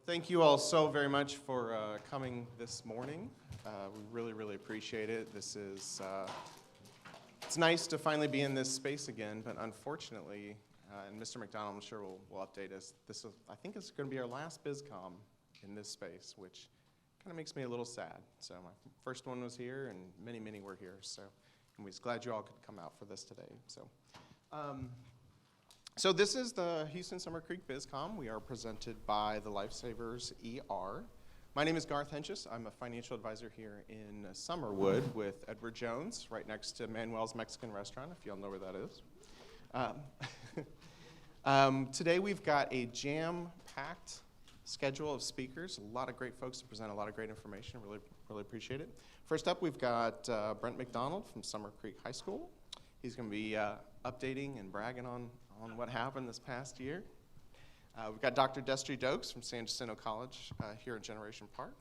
Thank you all so very much for coming this morning. We really, really appreciate it. This is, it's nice to finally be in this space again, but unfortunately, and Mr. McDonald, I'm sure will update us, I think it's going to be our last Bizcom in this space, which kind of makes me a little sad. So my first one was here, and many, many were here. So I'm just glad you all could come out for this today. So this is the Houston Summer Creek Bizcom. We are presented by the Lifesavers ER. My name is Garth Henches. I'm a financial advisor here in Summerwood with Edward Jones, right next to Manuel's Mexican Restaurant, if y'all know where that is. Today we've got a jam-packed schedule of speakers, a lot of great folks to present a lot of great information. Really appreciate it. First up, we've got Brent McDonald from Summer Creek High School. He's going to be updating and bragging on what happened this past year. We've got Dr. Destry Dokes from San Jacinto College here in Generation Park.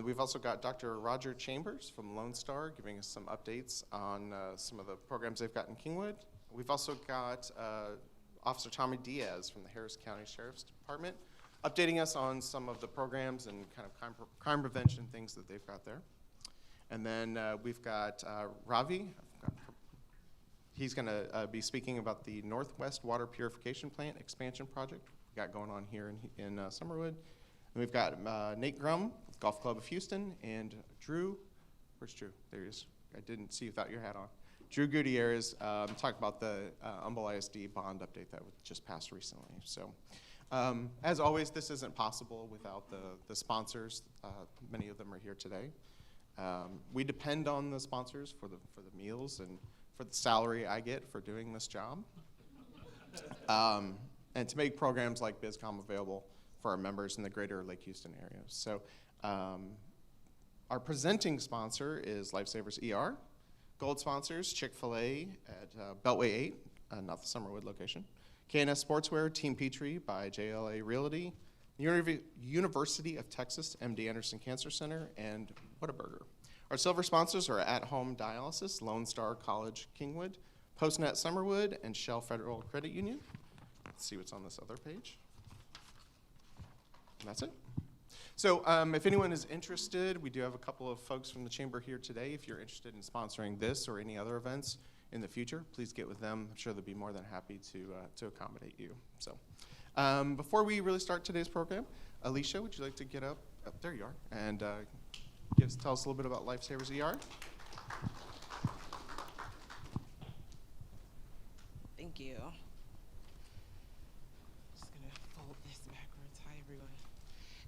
We've also got Dr. Roger Chambers from Lone Star giving us some updates on some of the programs they've got in Kingwood. We've also got Officer Tommy Diaz from the Harris County Sheriff's Department updating us on some of the programs and kind of crime prevention things that they've got there. And then we've got Ravi. He's going to be speaking about the Northwest Water Purification Plant expansion project we got going on here in Summerwood. And we've got Nate Grum with Golf Club of Houston and Drew. Where's Drew? There he is. I didn't see you without your hat on. Drew Gutierrez talking about the Humboldt ISD bond update that just passed recently. So, as always, this isn't possible without the sponsors. Many of them are here today. We depend on the sponsors for the meals and for the salary I get for doing this job, and to make programs like Bizcom available for our members in the greater Lake Houston area. So our presenting sponsor is Lifesavers ER. Gold sponsors, Chick-fil-A at Beltway 8, not the Summerwood location. K&S Sportswear, Team Petrie by JLA Realty, University of Texas MD Anderson Cancer Center, and Whataburger. Our silver sponsors are At Home Dialysis, Lone Star College Kingwood, PostNet Summerwood, and Shell Federal Credit Union. Let's see what's on this other page. And that's it. So if anyone is interested, we do have a couple of folks from the chamber here today. If you're interested in sponsoring this or any other events in the future, please get with them. I'm sure they'll be more than happy to accommodate you. So before we really start today's program, Alicia, would you like to get up? There you are. And tell us a little bit about Lifesavers ER. Thank you. Just going to fold this backwards. Hi, everyone.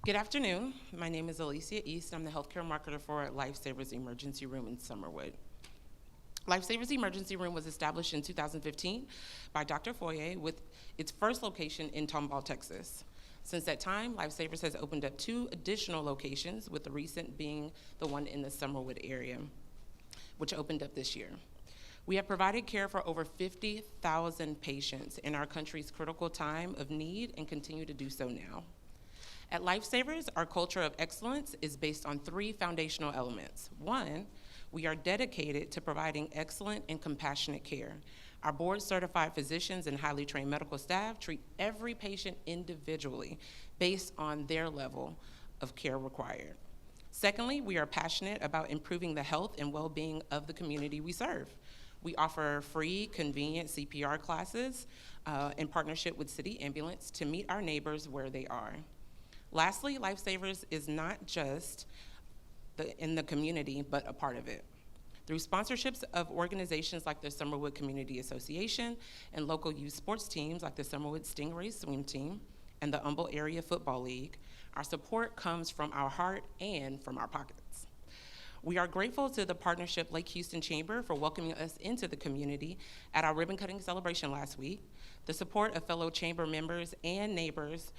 Good afternoon. My name is Alicia East. I'm the healthcare marketer for Lifesavers Emergency Room in Summerwood. Lifesavers Emergency Room was established in 2015 by Dr. Foyer with its first location in Tomball, Texas. Since that time, Lifesavers has opened up 2 additional locations, with the recent being the one in the Summerwood area, which opened up this year. We have provided care for over 50,000 patients in our country's critical time of need and continue to do so now. At Lifesavers, our culture of excellence is based on 3 foundational elements. 1, we are dedicated to providing excellent and compassionate care. Our board-certified physicians and highly trained medical staff treat every patient individually based on their level of care required. Secondly, we are passionate about improving the health and well-being of the community we serve. We offer free, convenient CPR classes in partnership with City Ambulance to meet our neighbors where they are. Lastly, Lifesavers is not just in the community, but a part of it. Through sponsorships of organizations like the Summerwood Community Association and local youth sports teams like the Summerwood Stingrays swim team and the Humboldt Area Football League, our support comes from our heart and from our pockets. We are grateful to the Partnership Lake Houston Chamber for welcoming us into the community at our ribbon-cutting celebration last week. The support of fellow chamber members and neighbors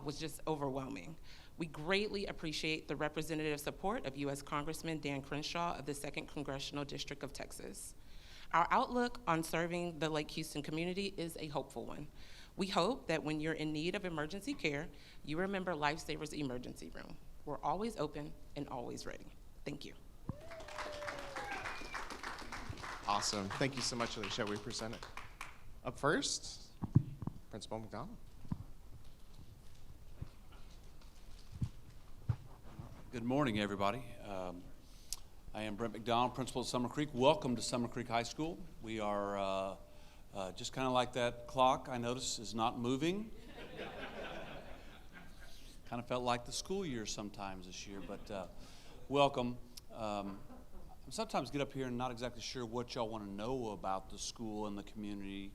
was just overwhelming. We greatly appreciate the representative support of U.S. Congressman Dan Crenshaw of the 2nd Congressional District of Texas. Our outlook on serving the Lake Houston community is a hopeful one. We hope that when you're in need of emergency care, you remember Lifesavers Emergency Room. We're always open and always ready. Thank you. Awesome. Thank you so much, Alicia. We present it. Up first, Principal McDonald. Good morning, everybody. I am Brent McDonald, principal at Summer Creek. Welcome to Summer Creek High School. We are just kind of like that clock, I notice, is not moving. Kind of felt like the school year sometimes this year, but welcome. I sometimes get up here and not exactly sure what y'all want to know about the school and the community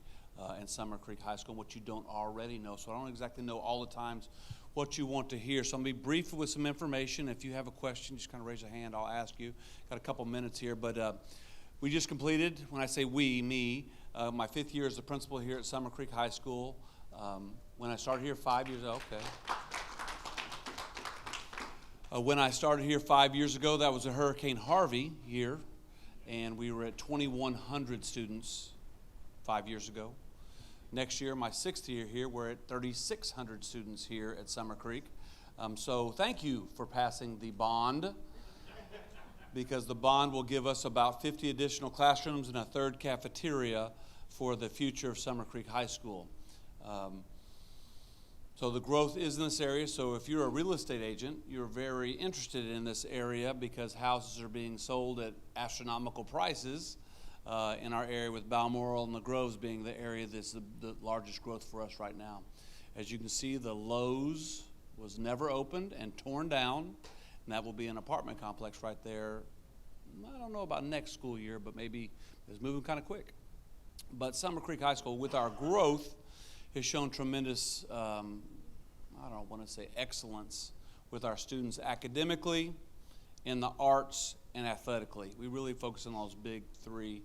and Summer Creek High School and what you don't already know. So I don't exactly know all the times what you want to hear. So I'm going to be brief with some information. If you have a question, just kind of raise a hand. I'll ask you. Got a couple minutes here, but we just completed, when I say we, me, my 5th year as the principal here at Summer Creek High School. When I started here 5 years ago, when I started here 5 years ago, that was a Hurricane Harvey year, and we were at 2,100 students 5 years ago. Next year, my 6th year here, we're at 3,600 students here at Summer Creek. So thank you for passing the bond, because the bond will give us about 50 additional classrooms and a 3rd cafeteria for the future of Summer Creek High School. So the growth is in this area. So if you're a real estate agent, you're very interested in this area because houses are being sold at astronomical prices in our area, with Balmoral and the Groves being the area that's the largest growth for us right now. As you can see, the Lowe's was never opened and torn down, and that will be an apartment complex right there. I don't know about next school year, but maybe it's moving kind of quick. But Summer Creek High School, with our growth, has shown tremendous, I don't want to say excellence with our students academically, in the arts, and athletically. We really focus on those big 3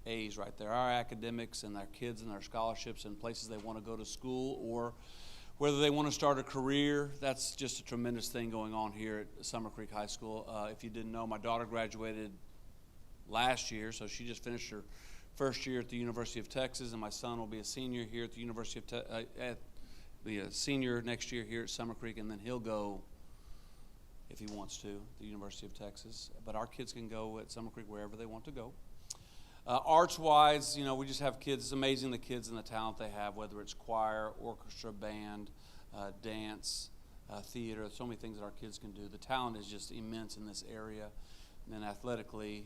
A's right there. Our academics and our kids and our scholarships and places they want to go to school, or whether they want to start a career. That's just a tremendous thing going on here at Summer Creek High School. If you didn't know, my daughter graduated last year, so she just finished her 1st year at the University of Texas, and my son will be a senior here at the University of be a senior next year here at Summer Creek, and then he'll go, if he wants to, the University of Texas. But our kids can go at Summer Creek wherever they want to go. Arts-wise, we just have kids. It's amazing the kids and the talent they have, whether it's choir, orchestra, band, dance, theater, so many things that our kids can do. The talent is just immense in this area. And then athletically,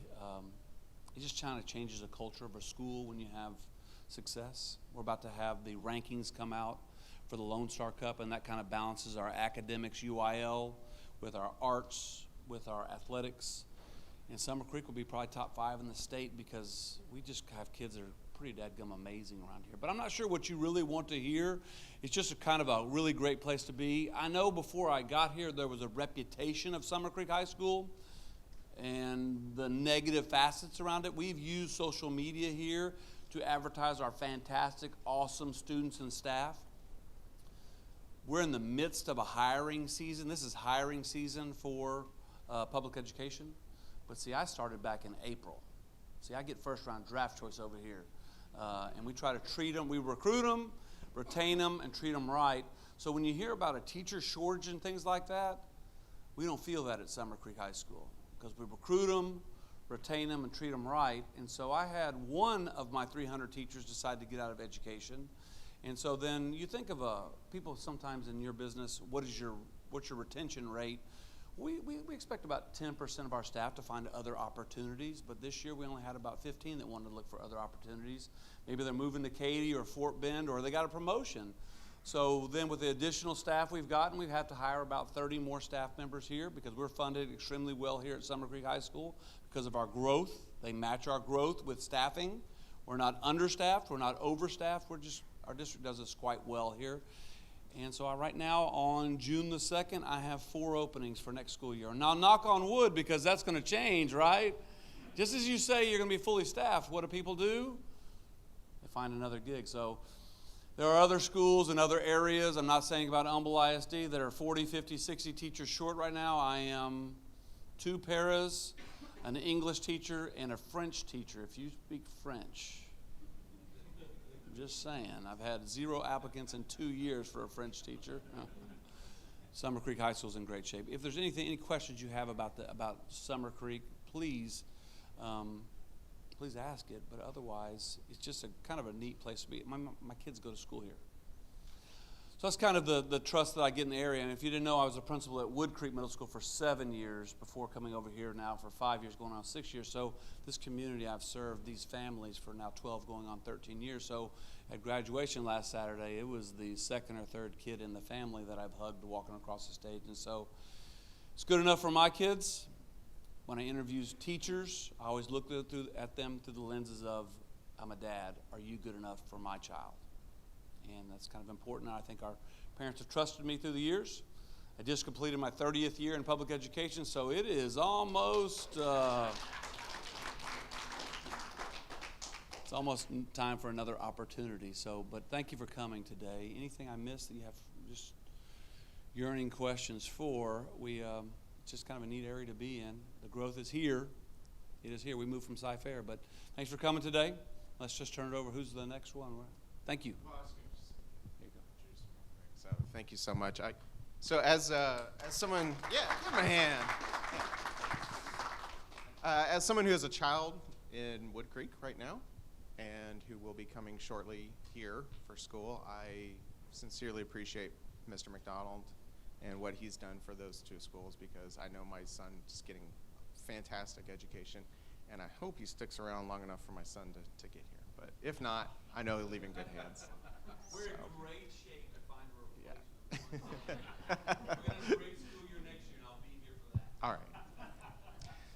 it just kind of changes the culture of a school when you have success. We're about to have the rankings come out for the Lone Star Cup, and that kind of balances our academics, UIL, with our arts, with our athletics. And Summer Creek will be probably top 5 in the state because we just have kids that are pretty dadgum amazing around here. But I'm not sure what you really want to hear. It's just a kind of a really great place to be. I know before I got here there was a reputation of Summer Creek High School and the negative facets around it. We've used social media here to advertise our fantastic, awesome students and staff. We're in the midst of a hiring season. This is hiring season for public education. But see, I started back in April. See, I get 1st round draft choice over here. And we try to treat them, we recruit them, retain them, and treat them right. So when you hear about a teacher shortage and things like that, we don't feel that at Summer Creek High School, because we recruit them, retain them, and treat them right. And so I had one of my 300 teachers decide to get out of education. And so then you think of people sometimes in your business, what's your retention rate? We expect about 10% of our staff to find other opportunities, but this year we only had about 15 that wanted to look for other opportunities. Maybe they're moving to Katy or Fort Bend, or they got a promotion. So then with the additional staff we've gotten, we have to hire about 30 more staff members here, because we're funded extremely well here at Summer Creek High School because of our growth. They match our growth with staffing. We're not understaffed, we're not overstaffed, our district does this quite well here. And so right now, on June the 2nd, I have 4 openings for next school year. Now, knock on wood, because that's going to change, right? Just as you say you're going to be fully staffed, what do people do? They find another gig. So there are other schools in other areas, I'm not saying about Humble ISD, that are 40, 50, 60 teachers short right now. I am 2 paras, an English teacher, and a French teacher, if you speak French. Just saying, I've had 0 applicants in 2 years for a French teacher. Summer Creek High School is in great shape. If there's any questions you have about Summer Creek, please ask it. But otherwise, it's just a kind of a neat place to be. My kids go to school here. So that's kind of the trust that I get in the area. And if you didn't know, I was a principal at Wood Creek Middle School for 7 years before coming over here now for 5 years, going on 6 years. So this community, I've served these families for now 12 going on 13 years. So at graduation last Saturday, it was the second or third kid in the family that I've hugged walking across the stage. And so it's good enough for my kids. When I interview teachers, I always look at them through the lenses of, I'm a dad. Are you good enough for my child? And that's kind of important. I think our parents have trusted me through the years. I just completed my 30th year in public education, so it is almost it's almost time for another opportunity. So, but thank you for coming today. Anything I missed that you have just yearning questions for? It's just kind of a neat area to be in. The growth is here. It is here. We moved from Sci-Fair, but thanks for coming today. Let's just turn it over. Who's the next one? Thank you. So thank you so much. So as someone, yeah, give him a hand. As someone who has a child in Wood Creek right now, and who will be coming shortly here for school, I sincerely appreciate Mr. McDonald and what he's done for those two schools, because I know my son is getting fantastic education, and I hope he sticks around long enough for my son to get here. But if not, I know he'll leave in good hands. We're in great shape to find a replacement. We're going to have a great school year next year, and I'll be here for that. All right.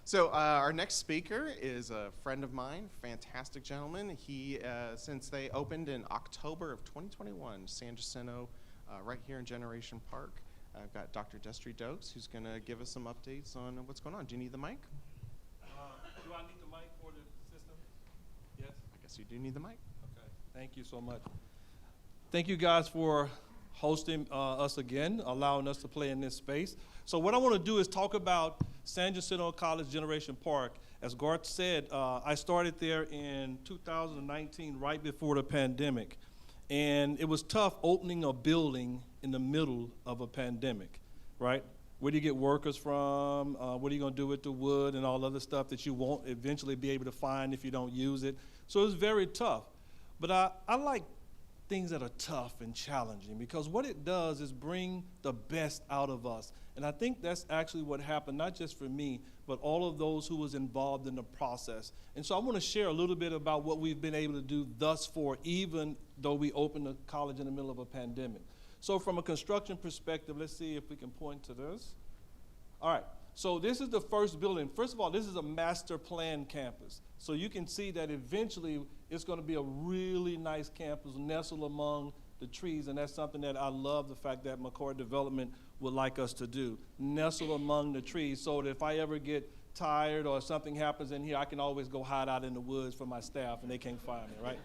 So our next speaker is a friend of mine, fantastic gentleman. He, since they opened in October of 2021, San Jacinto, right here in Generation Park, I've got Dr. Ddax, who's going to give us some updates on what's going on. Do you need the mic? Do I need the mic for the system? Yes? I guess you do need the mic. Okay. Thank you so much. Thank you guys for hosting us again, allowing us to play in this space. So what I want to do is talk about San Jacinto College Generation Park. As Garth said, I started there in 2019, right before the pandemic. And it was tough opening a building in the middle of a pandemic, right? Where do you get workers from? What are you going to do with the wood and all other stuff that you won't eventually be able to find if you don't use it? So it was very tough. But I like things that are tough and challenging, because what it does is bring the best out of us. And I think that's actually what happened, not just for me, but all of those who was involved in the process. And so I want to share a little bit about what we've been able to do thus far, even though we opened the college in the middle of a pandemic. So from a construction perspective, let's see if we can point to this. All right, so this is the first building. First of all, this is a master plan campus. So you can see that eventually it's going to be a really nice campus nestled among the trees, and that's something that I love, the fact that McCoy Development would like us to do, nestle among the trees, so that if I ever get tired or something happens in here, I can always go hide out in the woods for my staff and they can't find me, right?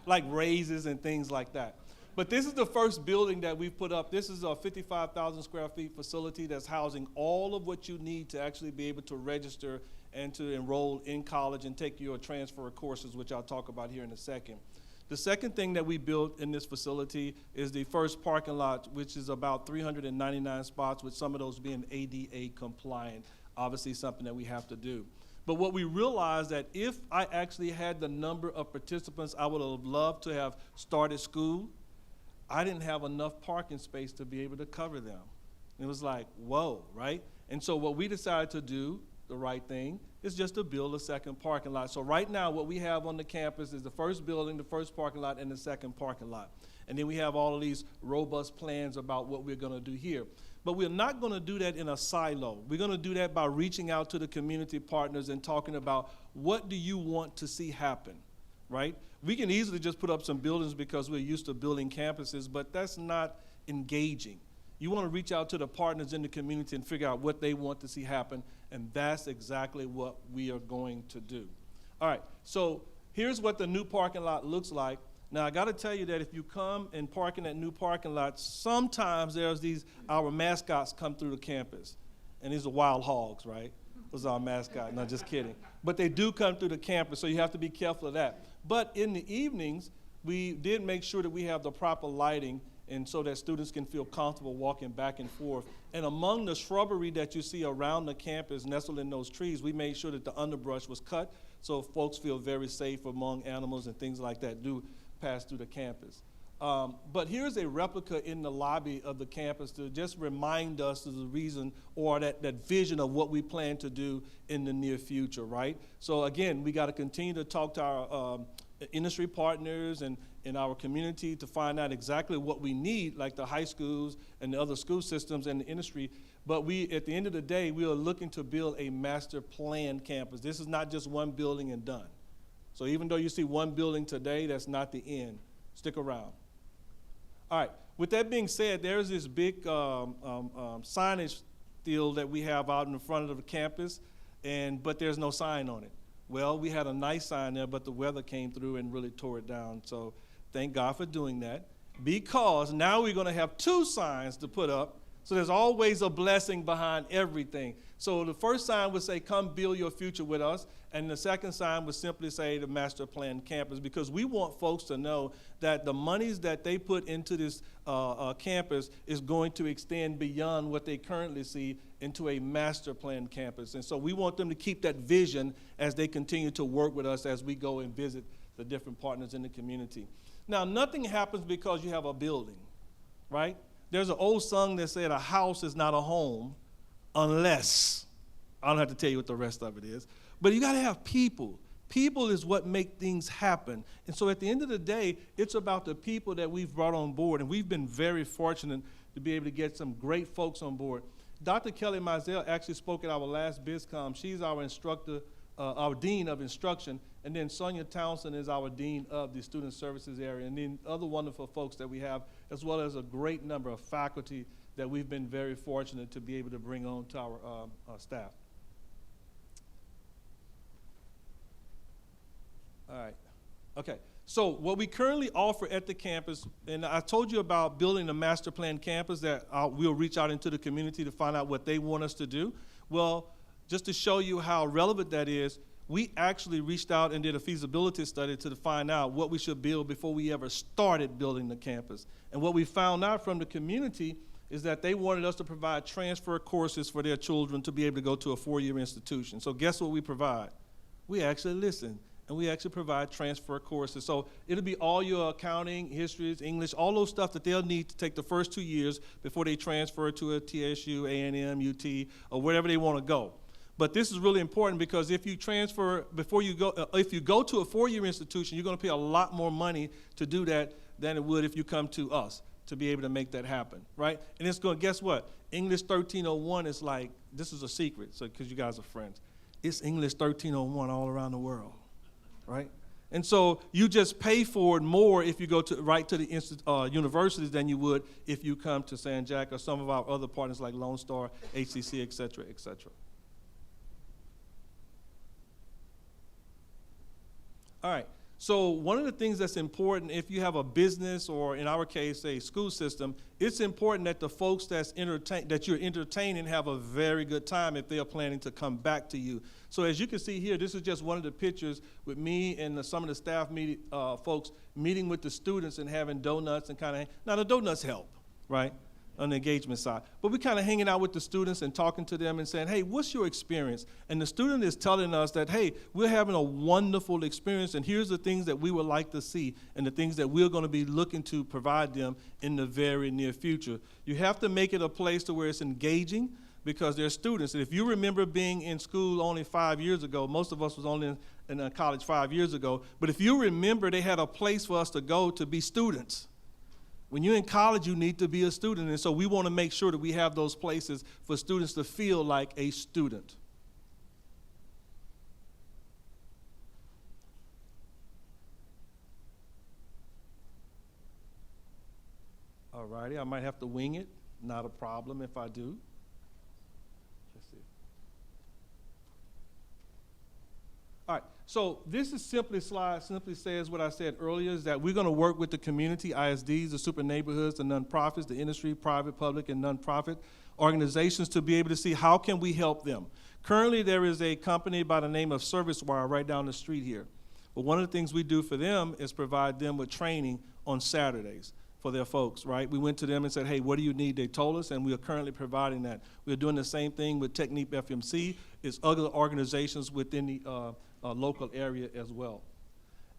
Like raises and things like that. But this is the first building that we've put up. This is a 55,000 square feet facility that's housing all of what you need to actually be able to register and to enroll in college and take your transfer courses, which I'll talk about here in a second. The second thing that we built in this facility is the first parking lot, which is about 399 spots, with some of those being ADA compliant, obviously something that we have to do. But what we realized that if I actually had the number of participants I would have loved to have started school, I didn't have enough parking space to be able to cover them. And it was like, whoa, right? And so what we decided to do, the right thing, is just to build a second parking lot. So right now what we have on the campus is the first building, the first parking lot, and the second parking lot. And then we have all of these robust plans about what we're gonna do here. But we're not gonna do that in a silo. We're gonna do that by reaching out to the community partners and talking about, what do you want to see happen, right? We can easily just put up some buildings because we're used to building campuses, but that's not engaging. You want to reach out to the partners in the community and figure out what they want to see happen, and that's exactly what we are going to do. All right, so here's what the new parking lot looks like. Now, I got to tell you that if you come and park in that new parking lot, sometimes there's our mascots come through the campus, and these are wild hogs, right? Those are our mascot, no, just kidding. But they do come through the campus, so you have to be careful of that. But in the evenings, we did make sure that we have the proper lighting, and so that students can feel comfortable walking back and forth. And among the shrubbery that you see around the campus, nestled in those trees, we made sure that the underbrush was cut so folks feel very safe among animals and things like that do pass through the campus. But here's a replica in the lobby of the campus to just remind us of the reason or that vision of what we plan to do in the near future, right? So again, we got to continue to talk to our industry partners and in our community to find out exactly what we need, like the high schools and the other school systems and the industry. But at the end of the day, we are looking to build a master plan campus. This is not just one building and done. So even though you see one building today, that's not the end. Stick around. All right, with that being said, there's this big signage deal that we have out in the front of the campus, but there's no sign on it. Well, we had a nice sign there, but the weather came through and really tore it down. So thank God for doing that, because now we're going to have 2 signs to put up. So there's always a blessing behind everything. So the first sign would say, come build your future with us. And the second sign would simply say the master plan campus, because we want folks to know that the monies that they put into this campus is going to extend beyond what they currently see into a master plan campus. And so we want them to keep that vision as they continue to work with us as we go and visit the different partners in the community. Now, nothing happens because you have a building, right? There's an old song that said a house is not a home unless, I don't have to tell you what the rest of it is, but you got to have people. People is what make things happen. And so at the end of the day, it's about the people that we've brought on board, and we've been very fortunate to be able to get some great folks on board. Dr. Kelly Mizell actually spoke at our last Bizcom. She's our instructor, our Dean of Instruction, and then Sonia Townsend is our Dean of the Student Services area, and then other wonderful folks that we have, as well as a great number of faculty that we've been very fortunate to be able to bring on to our staff. All right, okay. So what we currently offer at the campus, and I told you about building a master plan campus that we'll reach out into the community to find out what they want us to do. Well, just to show you how relevant that is, we actually reached out and did a feasibility study to find out what we should build before we ever started building the campus. And what we found out from the community is that they wanted us to provide transfer courses for their children to be able to go to a 4-year institution. So guess what we provide? We actually listen, and we actually provide transfer courses. So it'll be all your accounting, histories, English, all those stuff that they'll need to take the first 2 years before they transfer to a TSU, A&M, UT, or wherever they want to go. But this is really important because if you transfer before you go, if you go to a 4-year institution, you're going to pay a lot more money to do that than it would if you come to us to be able to make that happen, right? And it's going, guess what? English 1301 is like, this is a secret, so because you guys are friends. It's English 1301 all around the world, right? And so you just pay for it more if you go to right to the universities than you would if you come to San Jac or some of our other partners like Lone Star, HCC, et cetera, et cetera. All right, so one of the things that's important if you have a business or in our case a school system, it's important that the folks that you're entertaining have a very good time if they are planning to come back to you. So as you can see here, this is just one of the pictures with me and some of the staff folks meeting with the students and having donuts and kind of, now the donuts help, right? On the engagement side. But we're kind of hanging out with the students and talking to them and saying, hey, what's your experience? And the student is telling us that, hey, we're having a wonderful experience and here's the things that we would like to see and the things that we're going to be looking to provide them in the very near future. You have to make it a place to where it's engaging because they're students. And if you remember being in school only 5 years ago, most of us was only in college 5 years ago, but if you remember, they had a place for us to go to be students. When you're in college, you need to be a student, and so we want to make sure that we have those places for students to feel like a student. All righty, I might have to wing it. Not a problem if I do. Let's see. All right, so this is slide simply says what I said earlier, is that we're going to work with the community, ISDs, the super neighborhoods, the nonprofits, the industry, private, public, and nonprofit organizations to be able to see how can we help them. Currently, there is a company by the name of ServiceWire right down the street here. But one of the things we do for them is provide them with training on Saturdays for their folks, right? We went to them and said, hey, what do you need? They told us, and we are currently providing that. We're doing the same thing with Technique FMC. It's other organizations within the local area as well.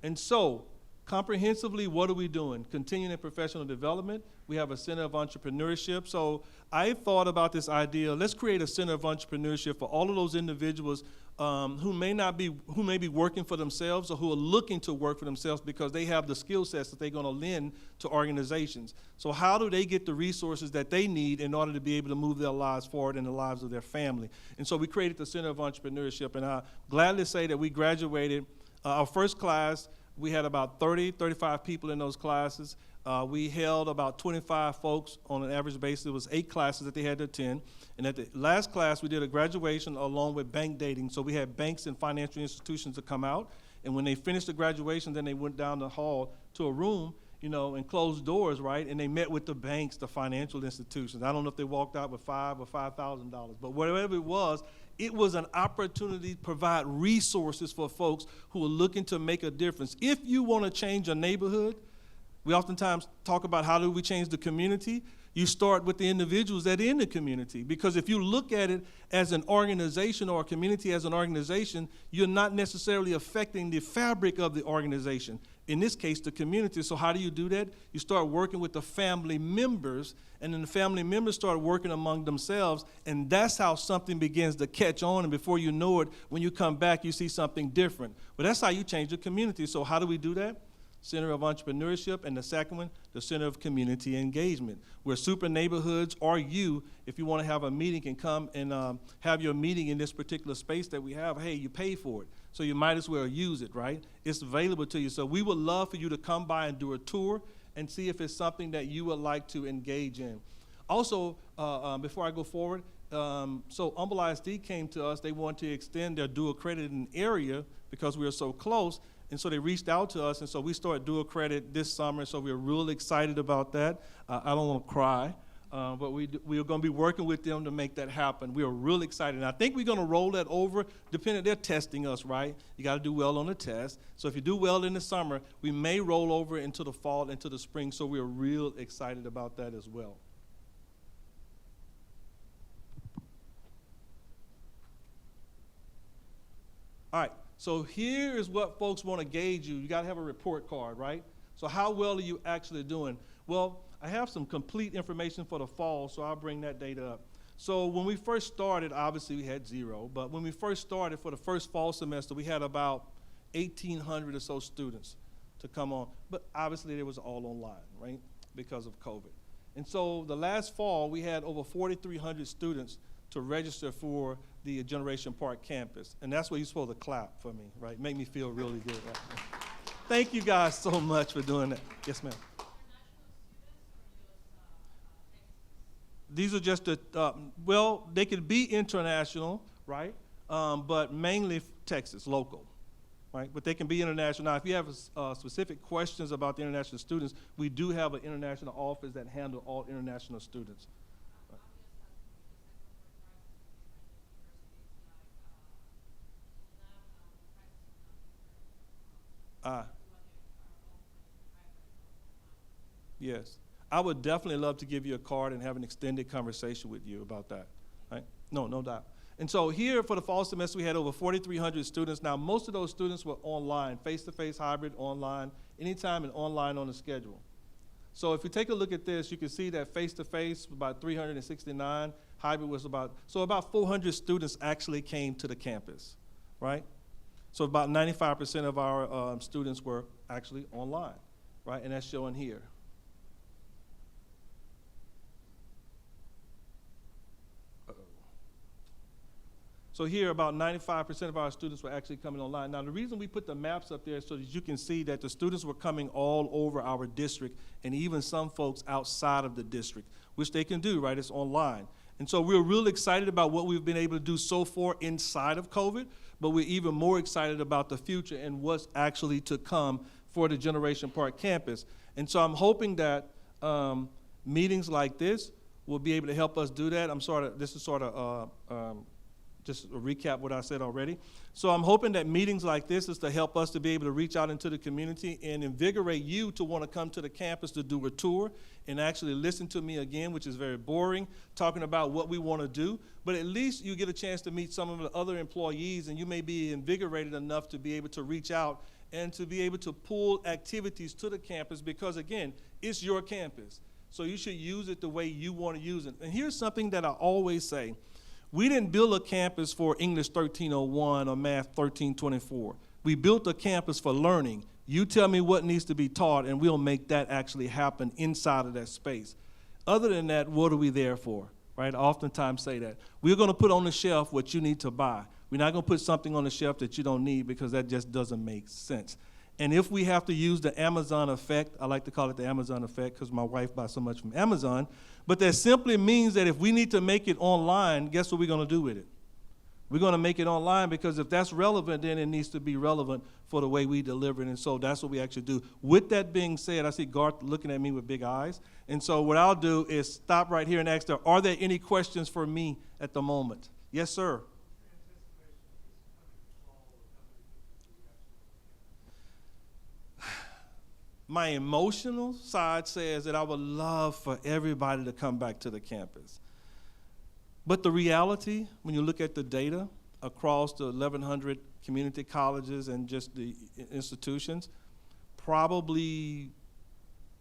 And so comprehensively, what are we doing? Continuing professional development. We have a Center of Entrepreneurship. So I thought about this idea, let's create a Center of Entrepreneurship for all of those individuals who may be working for themselves or who are looking to work for themselves because they have the skill sets that they're going to lend to organizations. So how do they get the resources that they need in order to be able to move their lives forward and the lives of their family? And so we created the Center of Entrepreneurship, and I'm glad to say that we graduated our first class. We had about 35 people in those classes. We held about 25 folks on an average basis. It was 8 classes that they had to attend. And at the last class, we did a graduation along with bank dating. So we had banks and financial institutions to come out. And when they finished the graduation, then they went down the hall to a room, and closed doors, right? And they met with the banks, the financial institutions. I don't know if they walked out with $5,000 or $5,000, but whatever it was an opportunity to provide resources for folks who are looking to make a difference. If you want to change a neighborhood, we oftentimes talk about how do we change the community. You start with the individuals that are in the community, because if you look at it as an organization or a community as an organization, you're not necessarily affecting the fabric of the organization, in this case, the community. So how do you do that? You start working with the family members, and then the family members start working among themselves, and that's how something begins to catch on, and before you know it, when you come back, you see something different. But that's how you change the community. So how do we do that? Center of Entrepreneurship, and the second one, the Center of Community Engagement, where super neighborhoods or you, if you want to have a meeting, can come and have your meeting in this particular space that we have. Hey, you pay for it, so you might as well use it, right? It's available to you. So we would love for you to come by and do a tour and see if it's something that you would like to engage in. Also, before I go forward, so Humble ISD came to us. They wanted to extend their dual credit in area because we were so close. And so they reached out to us, and so we started dual credit this summer, so we're really excited about that. I don't want to cry, but we are going to be working with them to make that happen. We are really excited. And I think we're going to roll that over, depending, they're testing us, right? You got to do well on the test. So if you do well in the summer, we may roll over into the fall, into the spring, so we're real excited about that as well. All right. So here is what folks want to gauge you. You got to have a report card, right? So how well are you actually doing? Well, I have some complete information for the fall, so I'll bring that data up. So when we first started, obviously we had 0, but when we first started for the first fall semester, we had about 1,800 or so students to come on. But obviously it was all online, right, because of COVID. And so the last fall, we had over 4,300 students to register for the Generation Park campus. And that's where you're supposed to clap for me, right? Make me feel really good. Right? Thank you guys so much for doing that. Yes, ma'am. These are just the, well, they could be international, right? But mainly Texas, local, right? But they can be international. Now, if you have specific questions about the international students, we do have an international office that handles all international students. Yes. I would definitely love to give you a card and have an extended conversation with you about that, right? No doubt. And so here for the fall semester, we had over 4,300 students. Now, most of those students were online, face-to-face, hybrid, online, anytime and online on the schedule. So if you take a look at this, you can see that face-to-face was about 369, hybrid was about 400 students actually came to the campus, right? So about 95% of our students were actually online, right? And that's showing here. So here, about 95% of our students were actually coming online. Now, the reason we put the maps up there is so that you can see that the students were coming all over our district, and even some folks outside of the district, which they can do, right? It's online. And so we're really excited about what we've been able to do so far inside of COVID, but we're even more excited about the future and what's actually to come for the Generation Park campus. And so I'm hoping that meetings like this will be able to help us do that. This is just a recap what I said already. So I'm hoping that meetings like this is to help us to be able to reach out into the community and invigorate you to want to come to the campus to do a tour and actually listen to me again, which is very boring, talking about what we want to do. But at least you get a chance to meet some of the other employees, and you may be invigorated enough to be able to reach out and to be able to pull activities to the campus because, again, it's your campus. So you should use it the way you want to use it. And here's something that I always say. We didn't build a campus for English 1301 or Math 1324. We built a campus for learning. You tell me what needs to be taught, and we'll make that actually happen inside of that space. Other than that, what are we there for, right? I oftentimes say that. We're going to put on the shelf what you need to buy. We're not going to put something on the shelf that you don't need because that just doesn't make sense. And if we have to use the Amazon effect, I like to call it the Amazon effect because my wife buys so much from Amazon, but that simply means that if we need to make it online, guess what we're going to do with it? We're going to make it online because if that's relevant, then it needs to be relevant for the way we deliver it. And so that's what we actually do. With that being said, I see Garth looking at me with big eyes. And so what I'll do is stop right here and ask her, are there any questions for me at the moment? Yes, sir. My emotional side says that I would love for everybody to come back to the campus. But the reality, when you look at the data across the 1,100 community colleges and just the institutions, probably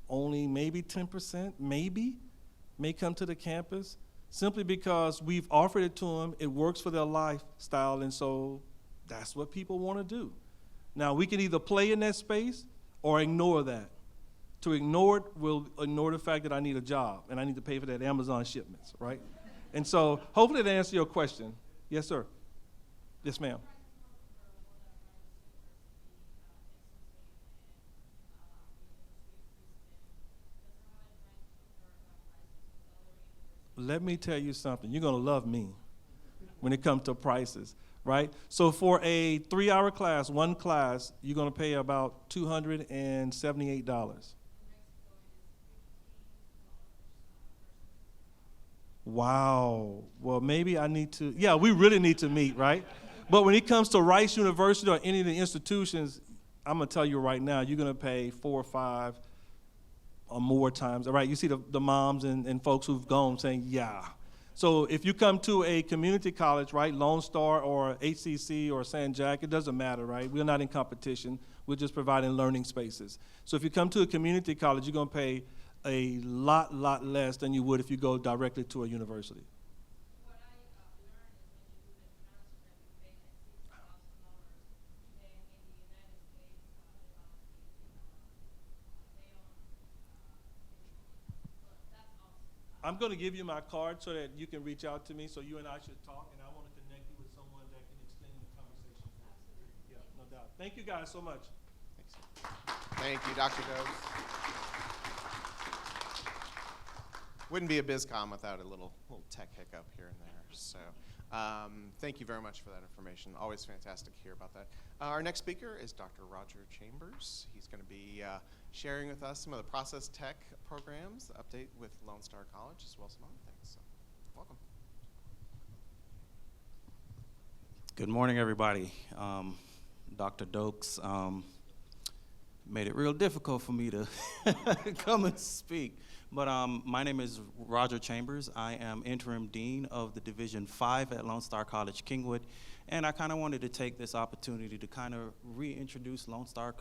only maybe 10%, may come to the campus simply because we've offered it to them, it works for their lifestyle, and so that's what people want to do. Now, we can either play in that space or ignore that. To ignore it will ignore the fact that I need a job and I need to pay for that Amazon shipments, right? And so hopefully that answers your question. Yes, sir. Yes, ma'am. Let me tell you something. You're going to love me when it comes to prices, right? So for a 3-hour class, one class, you're going to pay about $278. Wow. Well, maybe I need to, yeah, we really need to meet, right? But when it comes to Rice University or any of the institutions, I'm going to tell you right now, you're going to pay 4 or 5 or more times. All right, you see the moms and folks who've gone saying, yeah. So if you come to a community college, right, Lone Star or HCC or San Jac, it doesn't matter, right? We're not in competition. We're just providing learning spaces. So if you come to a community college, you're going to pay a lot less than you would if you go directly to a university. What I learned is when you do the transfer, you pay like $6,000, and in the United States, that's awesome. I'm going to give you my card so that you can reach out to me, so you and I should talk, and I want to connect you with someone that can extend the conversation. Absolutely. Yeah, no doubt. Thank you guys so much. Thank you, Dr. Dobbs. Wouldn't be a Bizcom without a little tech hiccup here and there. So thank you very much for that information. Always fantastic to hear about that. Our next speaker is Dr. Roger Chambers. He's going to be sharing with us some of the process tech programs, update with Lone Star College, as well as some other things. So welcome. Good morning, everybody. Dr. Ddax made it real difficult for me to come and speak. But my name is Roger Chambers. I am interim dean of the Division 5 at Lone Star College Kingwood. And I kind of wanted to take this opportunity to kind of reintroduce Lone Star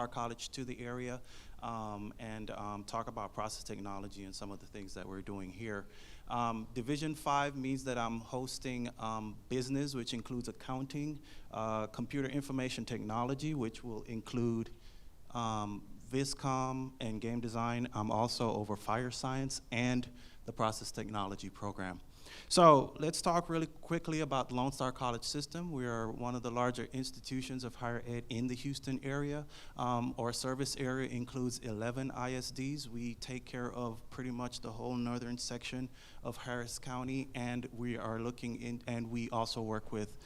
College to the area and talk about process technology and some of the things that we're doing here. Division 5 means that I'm hosting business, which includes accounting, computer information technology, which will include Bizcom and game design. I'm also over fire science and the process technology program. So let's talk really quickly about the Lone Star College system. We are one of the larger institutions of higher ed in the Houston area. Our service area includes 11 ISDs. We take care of pretty much the whole northern section of Harris County, and we are looking in, and we also work with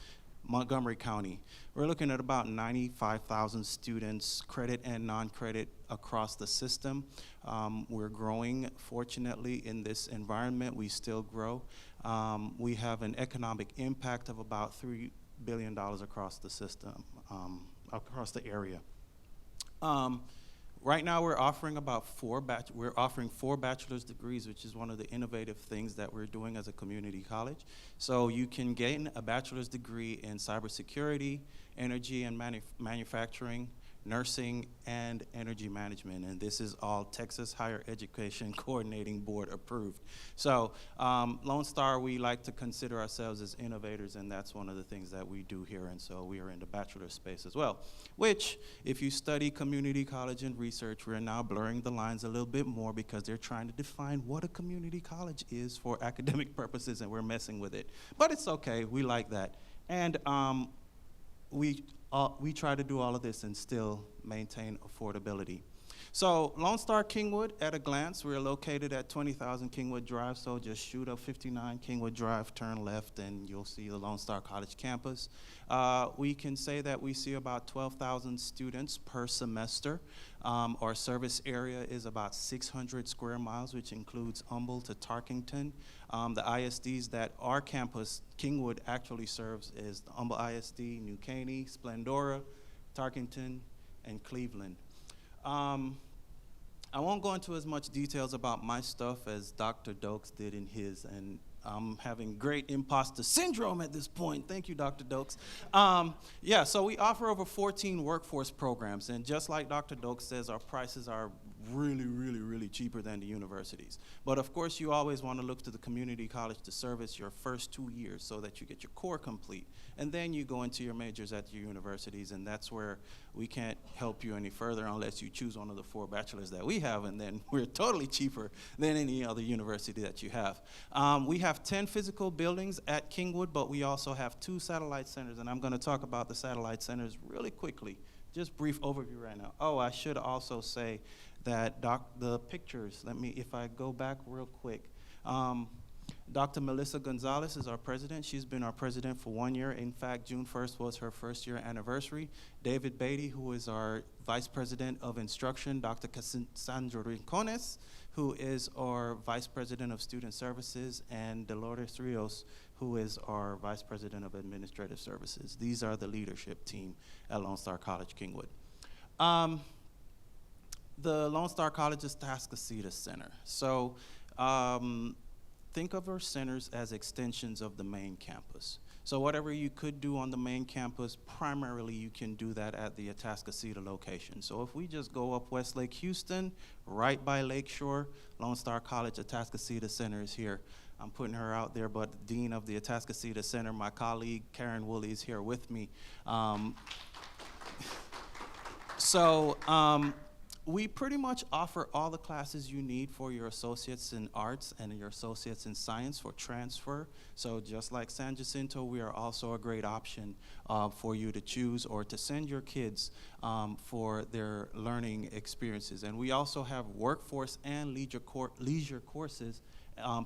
Montgomery County. We're looking at about 95,000 students, credit and non-credit, across the system. We're growing, fortunately, in this environment. We still grow. We have an economic impact of about $3 billion across the system, across the area. Right now, we're offering we're offering 4 bachelor's degrees, which is one of the innovative things that we're doing as a community college. So you can gain a bachelor's degree in cybersecurity, energy and manufacturing, nursing, and energy management, and this is all Texas Higher Education Coordinating Board approved. So Lone Star, we like to consider ourselves as innovators, and that's one of the things that we do here, and so we are in the bachelor space as well, which if you study community college and research, we're now blurring the lines a little bit more because they're trying to define what a community college is for academic purposes, and we're messing with it. But it's okay, we like that. And we try to do all of this and still maintain affordability. So Lone Star Kingwood, at a glance, we're located at 20,000 Kingwood Drive, so just shoot up 59 Kingwood Drive, turn left, and you'll see the Lone Star College campus. We can say that we see about 12,000 students per semester. Our service area is about 600 square miles, which includes Humble to Tarkington. The ISDs that our campus, Kingwood, actually serves is the Humble ISD, New Caney, Splendora, Tarkington, and Cleveland. I won't go into as much details about my stuff as Dr. Ddax did in his, and I'm having great imposter syndrome at this point. Thank you, Dr. Ddax. Yeah, so we offer over 14 workforce programs, and just like Dr. Ddax says, our prices are really, really, really cheaper than the universities. But of course, you always want to look to the community college to service your first 2 years so that you get your core complete. And then you go into your majors at your universities, and that's where we can't help you any further unless you choose one of the 4 bachelors that we have, and then we're totally cheaper than any other university that you have. We have 10 physical buildings at Kingwood, but we also have 2 satellite centers, and I'm going to talk about the satellite centers really quickly. Just brief overview right now. Oh, I should also say that the pictures, if I go back real quick. Dr. Melissa Gonzalez is our president. She's been our president for 1 year. In fact, June 1st was her first year anniversary. David Beatty, who is our vice president of instruction. Dr. Cassandra Rincones, who is our vice president of student services. And Dolores Rios, who is our vice president of administrative services. These are the leadership team at Lone Star College Kingwood. The Lone Star College is Tascasita Center. So think of our centers as extensions of the main campus. So whatever you could do on the main campus, primarily you can do that at the Atascocita location. So if we just go up Westlake Houston, right by Lakeshore, Lone Star College Atascocita Center is here. I'm putting her out there, but the dean of the Atascocita Center, my colleague Karen Woolley, is here with me. We pretty much offer all the classes you need for your associates in arts and your associates in science for transfer. So just like San Jacinto, we are also a great option for you to choose or to send your kids for their learning experiences. And we also have workforce and leisure courses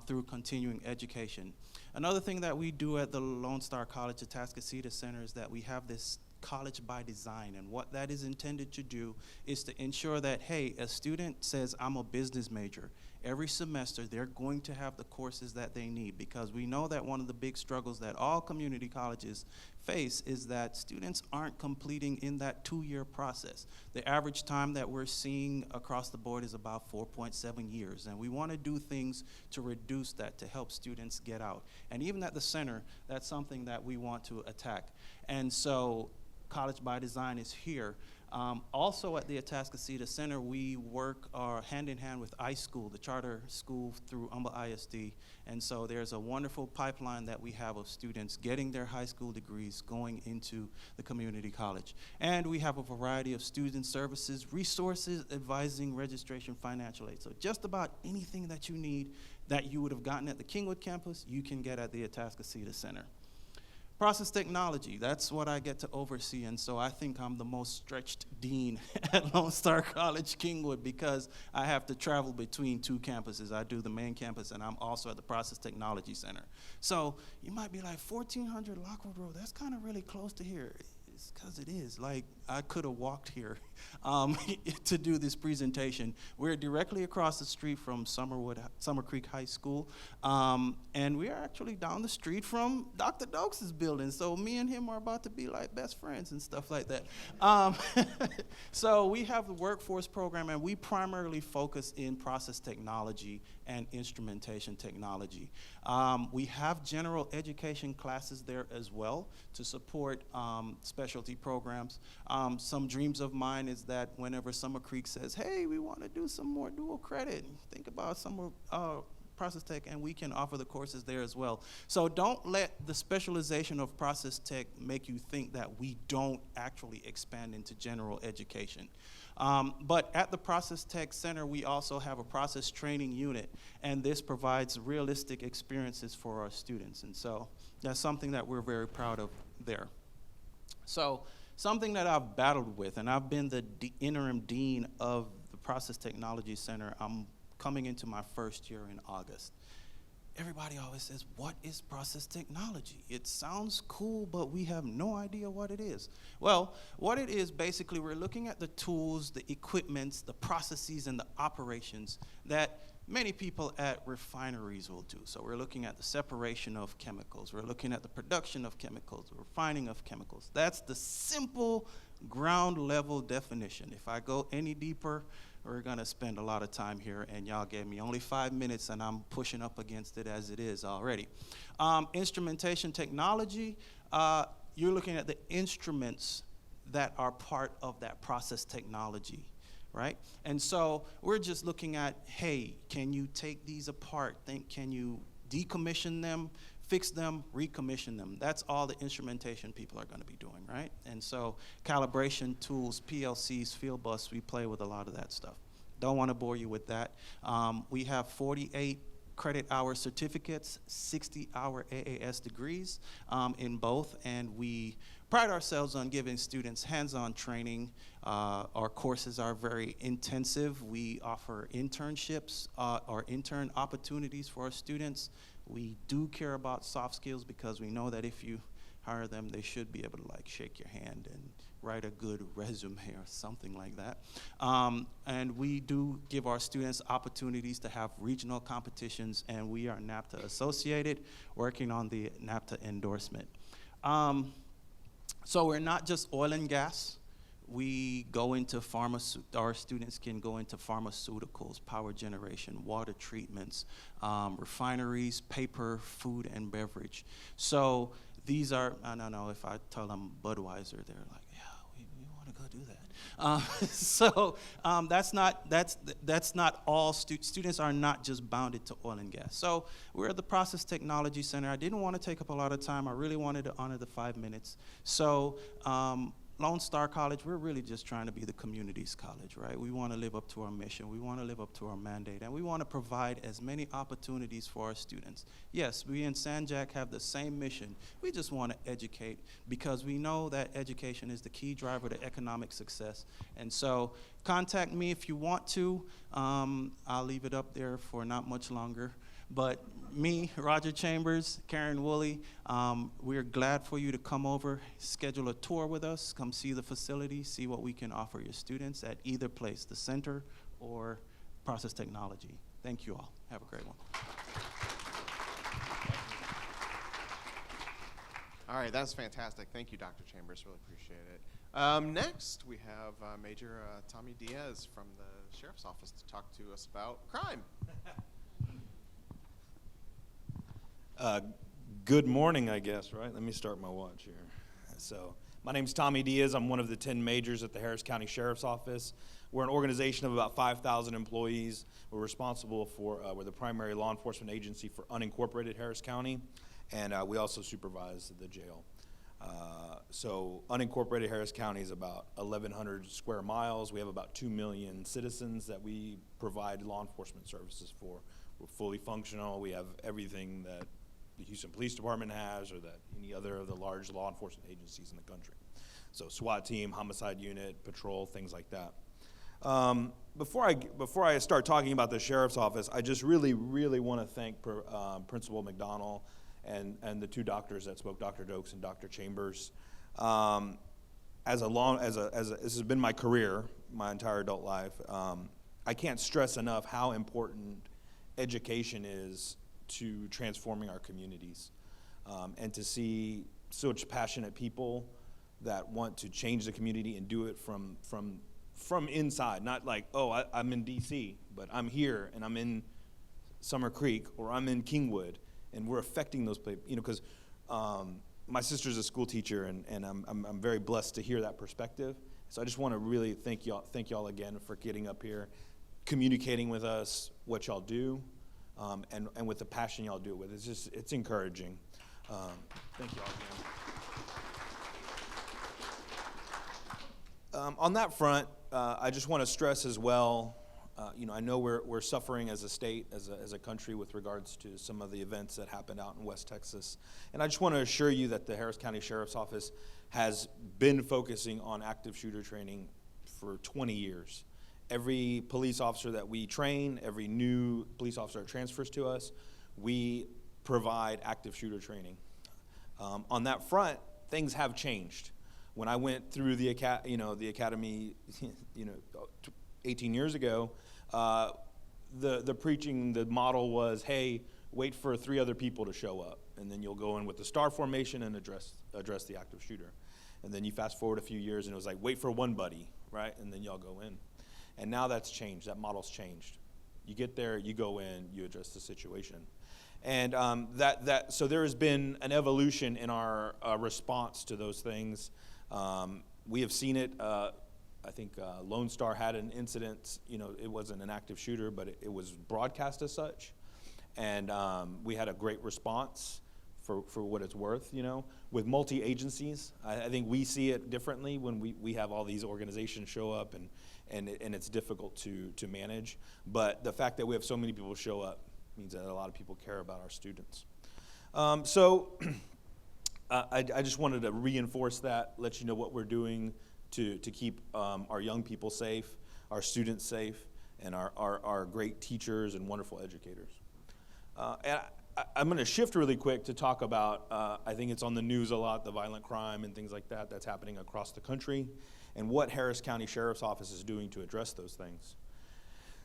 through continuing education. Another thing that we do at the Lone Star College Atascocita Center is that we have this college by design, and what that is intended to do is to ensure that, hey, a student says, I'm a business major. Every semester, they're going to have the courses that they need, because we know that one of the big struggles that all community colleges face is that students aren't completing in that 2-year process. The average time that we're seeing across the board is about 4.7 years, and we want to do things to reduce that, to help students get out. And even at the center, that's something that we want to attack. And so College by Design is here. Also at the Atascocita Center, we work hand in hand with iSchool, the charter school through Humble ISD. And so there's a wonderful pipeline that we have of students getting their high school degrees going into the community college. And we have a variety of student services, resources, advising, registration, financial aid. So just about anything that you need that you would have gotten at the Kingwood campus, you can get at the Atascocita Center. Process technology, that's what I get to oversee, and so I think I'm the most stretched dean at Lone Star College Kingwood because I have to travel between 2 campuses. I do the main campus, and I'm also at the Process Technology Center. So you might be like, 1400 Lockwood Road, that's kind of really close to here. It's because it is. Like, I could have walked here to do this presentation. We're directly across the street from Summer Creek High School, and we are actually down the street from Dr. Ddax's building. So me and him are about to be like best friends and stuff like that. So we have the workforce program, and we primarily focus in process technology and instrumentation technology. We have general education classes there as well to support specialty programs. Some dreams of mine is that whenever Summer Creek says, hey, we want to do some more dual credit, think about some process tech, and we can offer the courses there as well. So don't let the specialization of process tech make you think that we don't actually expand into general education. But at the Process Tech Center, we also have a process training unit, and this provides realistic experiences for our students. And so that's something that we're very proud of there. So something that I've battled with, and I've been the interim dean of the Process Technology Center. I'm coming into my first year in August. Everybody always says, what is process technology? It sounds cool, but we have no idea what it is. Well, what it is, basically, we're looking at the tools, the equipments, the processes, and the operations that many people at refineries will do. So we're looking at the separation of chemicals. We're looking at the production of chemicals, the refining of chemicals. That's the simple ground level definition. If I go any deeper, we're gonna spend a lot of time here, and y'all gave me only 5 minutes, and I'm pushing up against it as it is already. Instrumentation technology, you're looking at the instruments that are part of that process technology, right? And so we're just looking at, hey, can you take these apart? Can you decommission them, fix them, recommission them? That's all the instrumentation people are going to be doing, right? And so calibration tools, PLCs, field bus, we play with a lot of that stuff. Don't want to bore you with that. We have 48 credit hour certificates, 60-hour AAS degrees in both, and we pride ourselves on giving students hands-on training. Our courses are very intensive. We offer internships or intern opportunities for our students. We do care about soft skills because we know that if you hire them, they should be able to like shake your hand and write a good resume or something like that. And we do give our students opportunities to have regional competitions, and we are NAPTA associated, working on the NAPTA endorsement. So we're not just oil and gas. We go into our students can go into pharmaceuticals, power generation, water treatments, refineries, paper, food, and beverage. So these are, I don't know, if I tell them Budweiser, they're like, yeah, we want to go do that. So that's not all, students are not just bounded to oil and gas. So we're at the Process Technology Center. I didn't want to take up a lot of time. I really wanted to honor the 5 minutes. So Lone Star College, we're really just trying to be the community's college, right? We want to live up to our mission. We want to live up to our mandate. And we want to provide as many opportunities for our students. Yes, we in San Jac have the same mission. We just want to educate because we know that education is the key driver to economic success. And so contact me if you want to. I'll leave it up there for not much longer. But me, Roger Chambers, Karen Woolley, we're glad for you to come over, schedule a tour with us, come see the facility, see what we can offer your students at either place, the center or process technology. Thank you all. Have a great one. All right, that's fantastic. Thank you, Dr. Chambers. Really appreciate it. Next, we have Major Tommy Diaz from the Sheriff's Office to talk to us about crime. Good morning, I guess, right? Let me start my watch here. So, my name's Tommy Diaz. I'm one of the 10 majors at the Harris County Sheriff's Office. We're an organization of about 5,000 employees. We're responsible for, we're the primary law enforcement agency for Unincorporated Harris County, and we also supervise the jail. So, Unincorporated Harris County is about 1,100 square miles. We have about 2 million citizens that we provide law enforcement services for. We're fully functional. We have everything that the Houston Police Department has or that any other of the large law enforcement agencies in the country. So SWAT team, homicide unit, patrol, things like that. Before I start talking about the Sheriff's Office, I just really want to thank Principal McDonald and the two doctors that spoke, Dr. Ddax and Dr. Chambers. this has been my career, my entire adult life, I can't stress enough how important education is to transforming our communities, and to see such passionate people that want to change the community and do it from inside, not like, oh, I'm in DC, but I'm here and I'm in Summer Creek or I'm in Kingwood, and we're affecting those people, because my sister's a school teacher, and I'm very blessed to hear that perspective. So I just want to really thank y'all again for getting up here, communicating with us what y'all do, and with the passion y'all do it with. It's encouraging. Thank y'all again. On that front, I just want to stress as well, I know we're suffering as a state, as a country, with regards to some of the events that happened out in West Texas. And I just want to assure you that the Harris County Sheriff's Office has been focusing on active shooter training for 20 years. Every police officer that we train, every new police officer that transfers to us, we provide active shooter training. On that front, things have changed. When I went through the academy, 18 years ago, the model was, hey, wait for 3 other people to show up, and then you'll go in with the star formation and address the active shooter. And then you fast forward a few years, and it was like, wait for 1 buddy, right? And then y'all go in. And now that's changed. That model's changed. You get there, you go in, you address the situation. And so there has been an evolution in our response to those things. We have seen it. I think Lone Star had an incident. It wasn't an active shooter, but it was broadcast as such. And we had a great response for what it's worth, with multi-agencies. I think we see it differently when we have all these organizations show up, and it's difficult to manage. But the fact that we have so many people show up means that a lot of people care about our students. So I just wanted to reinforce that, let you know what we're doing to keep our young people safe, our students safe, and our great teachers and wonderful educators. And I'm going to shift really quick to talk about, I think it's on the news a lot, the violent crime and things like that that's happening across the country, and what Harris County Sheriff's Office is doing to address those things.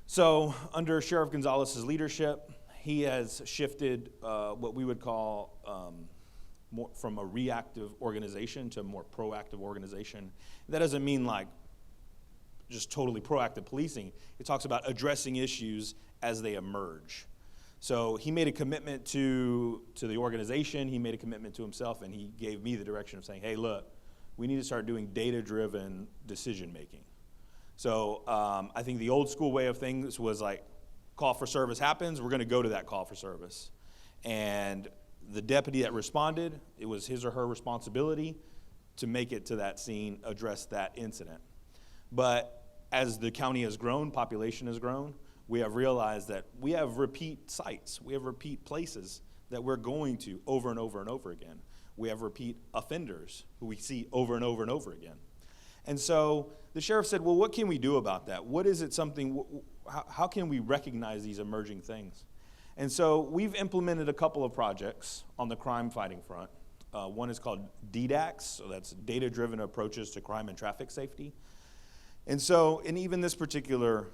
So under Sheriff Gonzalez's leadership, he has shifted what we would call more from a reactive organization to a more proactive organization. That doesn't mean like just totally proactive policing. It talks about addressing issues as they emerge. So he made a commitment to the organization, he made a commitment to himself, and he gave me the direction of saying, hey, look, we need to start doing data-driven decision-making. So I think the old school way of things was like, call for service happens, we're gonna go to that call for service. And the deputy that responded, it was his or her responsibility to make it to that scene, address that incident. But as the county has grown, population has grown, we have realized that we have repeat sites, we have repeat places that we're going to over and over and over again. We have repeat offenders who we see over and over and over again. And so the sheriff said, well, what can we do about that? What is it how can we recognize these emerging things? And so we've implemented a couple of projects on the crime fighting front. One is called Ddax, so that's data-driven approaches to crime and traffic safety. And so, and even this particular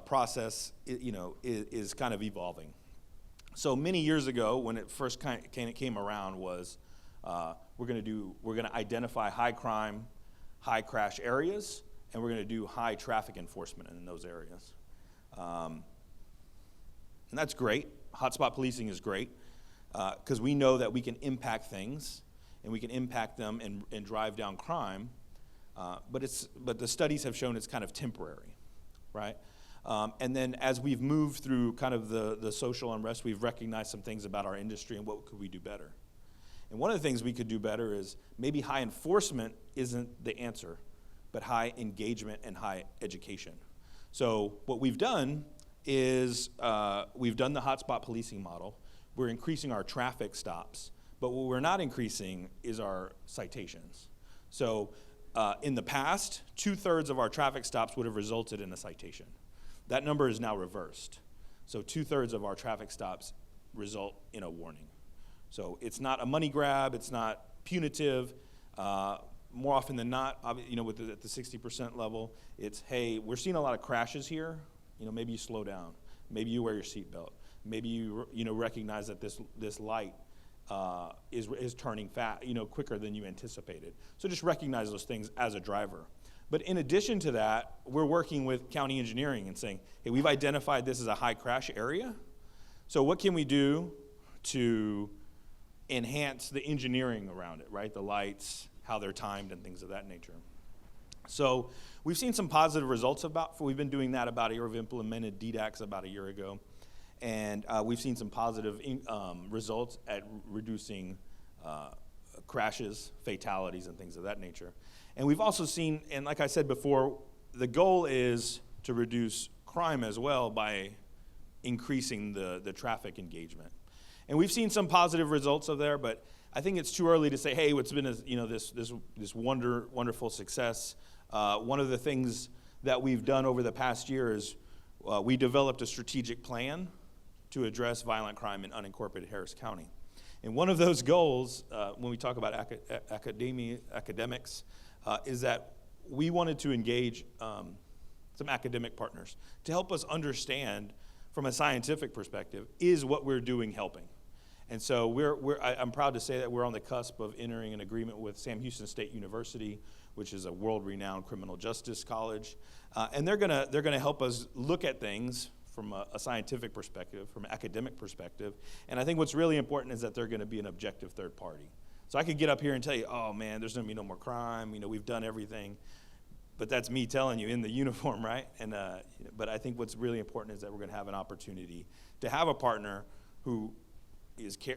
process, is kind of evolving. So many years ago, when it first came around, was we're going to identify high crime, high crash areas, and we're going to do high traffic enforcement in those areas. And that's great. Hotspot policing is great because we know that we can impact things and we can impact them and drive down crime. But the studies have shown it's kind of temporary, right? And then as we've moved through kind of the social unrest, we've recognized some things about our industry and what could we do better. And one of the things we could do better is maybe high enforcement isn't the answer, but high engagement and high education. So what we've done is we've done the hotspot policing model. We're increasing our traffic stops, but what we're not increasing is our citations. So in the past, 2/3 of our traffic stops would have resulted in a citation. That number is now reversed. So 2/3 of our traffic stops result in a warning. So it's not a money grab, it's not punitive. more often than not, at the 60% level, it's, hey, we're seeing a lot of crashes here. Maybe you slow down. Maybe you wear your seatbelt. Maybe you recognize that this light is turning quicker than you anticipated. So just recognize those things as a driver. But in addition to that, we're working with county engineering and saying, hey, we've identified this as a high crash area. So what can we do to enhance the engineering around it, right? The lights, how they're timed, and things of that nature. So we've seen some positive results we've been doing that about a year. We've implemented Ddax about a year ago. And we've seen some positive results at reducing crashes, fatalities, and things of that nature. And we've also seen, and like I said before, the goal is to reduce crime as well by increasing the traffic engagement. And we've seen some positive results of there, but I think it's too early to say, hey, it's been this wonderful success. One of the things that we've done over the past year is we developed a strategic plan to address violent crime in unincorporated Harris County. And one of those goals, when we talk about academics, is that we wanted to engage some academic partners to help us understand, from a scientific perspective, is what we're doing helping? And so I'm proud to say that we're on the cusp of entering an agreement with Sam Houston State University, which is a world-renowned criminal justice college, and they're gonna help us look at things from a scientific perspective, from an academic perspective. And I think what's really important is that they're gonna be an objective third party. So I could get up here and tell you, oh man, there's gonna be no more crime, we've done everything. But that's me telling you in the uniform, right? And but I think what's really important is that we're gonna have an opportunity to have a partner who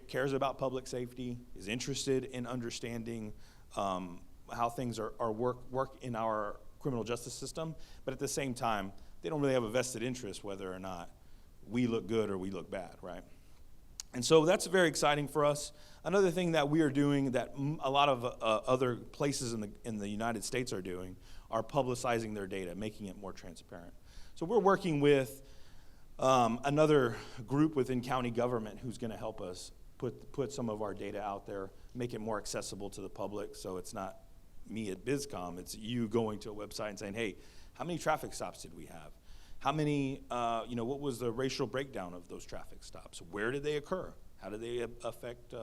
cares about public safety, is interested in understanding how things work in our criminal justice system, but at the same time, they don't really have a vested interest whether or not we look good or we look bad, right? And so that's very exciting for us. Another thing that we are doing that a lot of other places in the United States are doing are publicizing their data, making it more transparent. So we're working with another group within county government who's going to help us put some of our data out there, make it more accessible to the public. So it's not me at Bizcom, it's you going to a website and saying, hey, how many traffic stops did we have? How many, what was the racial breakdown of those traffic stops? Where did they occur? How did they affect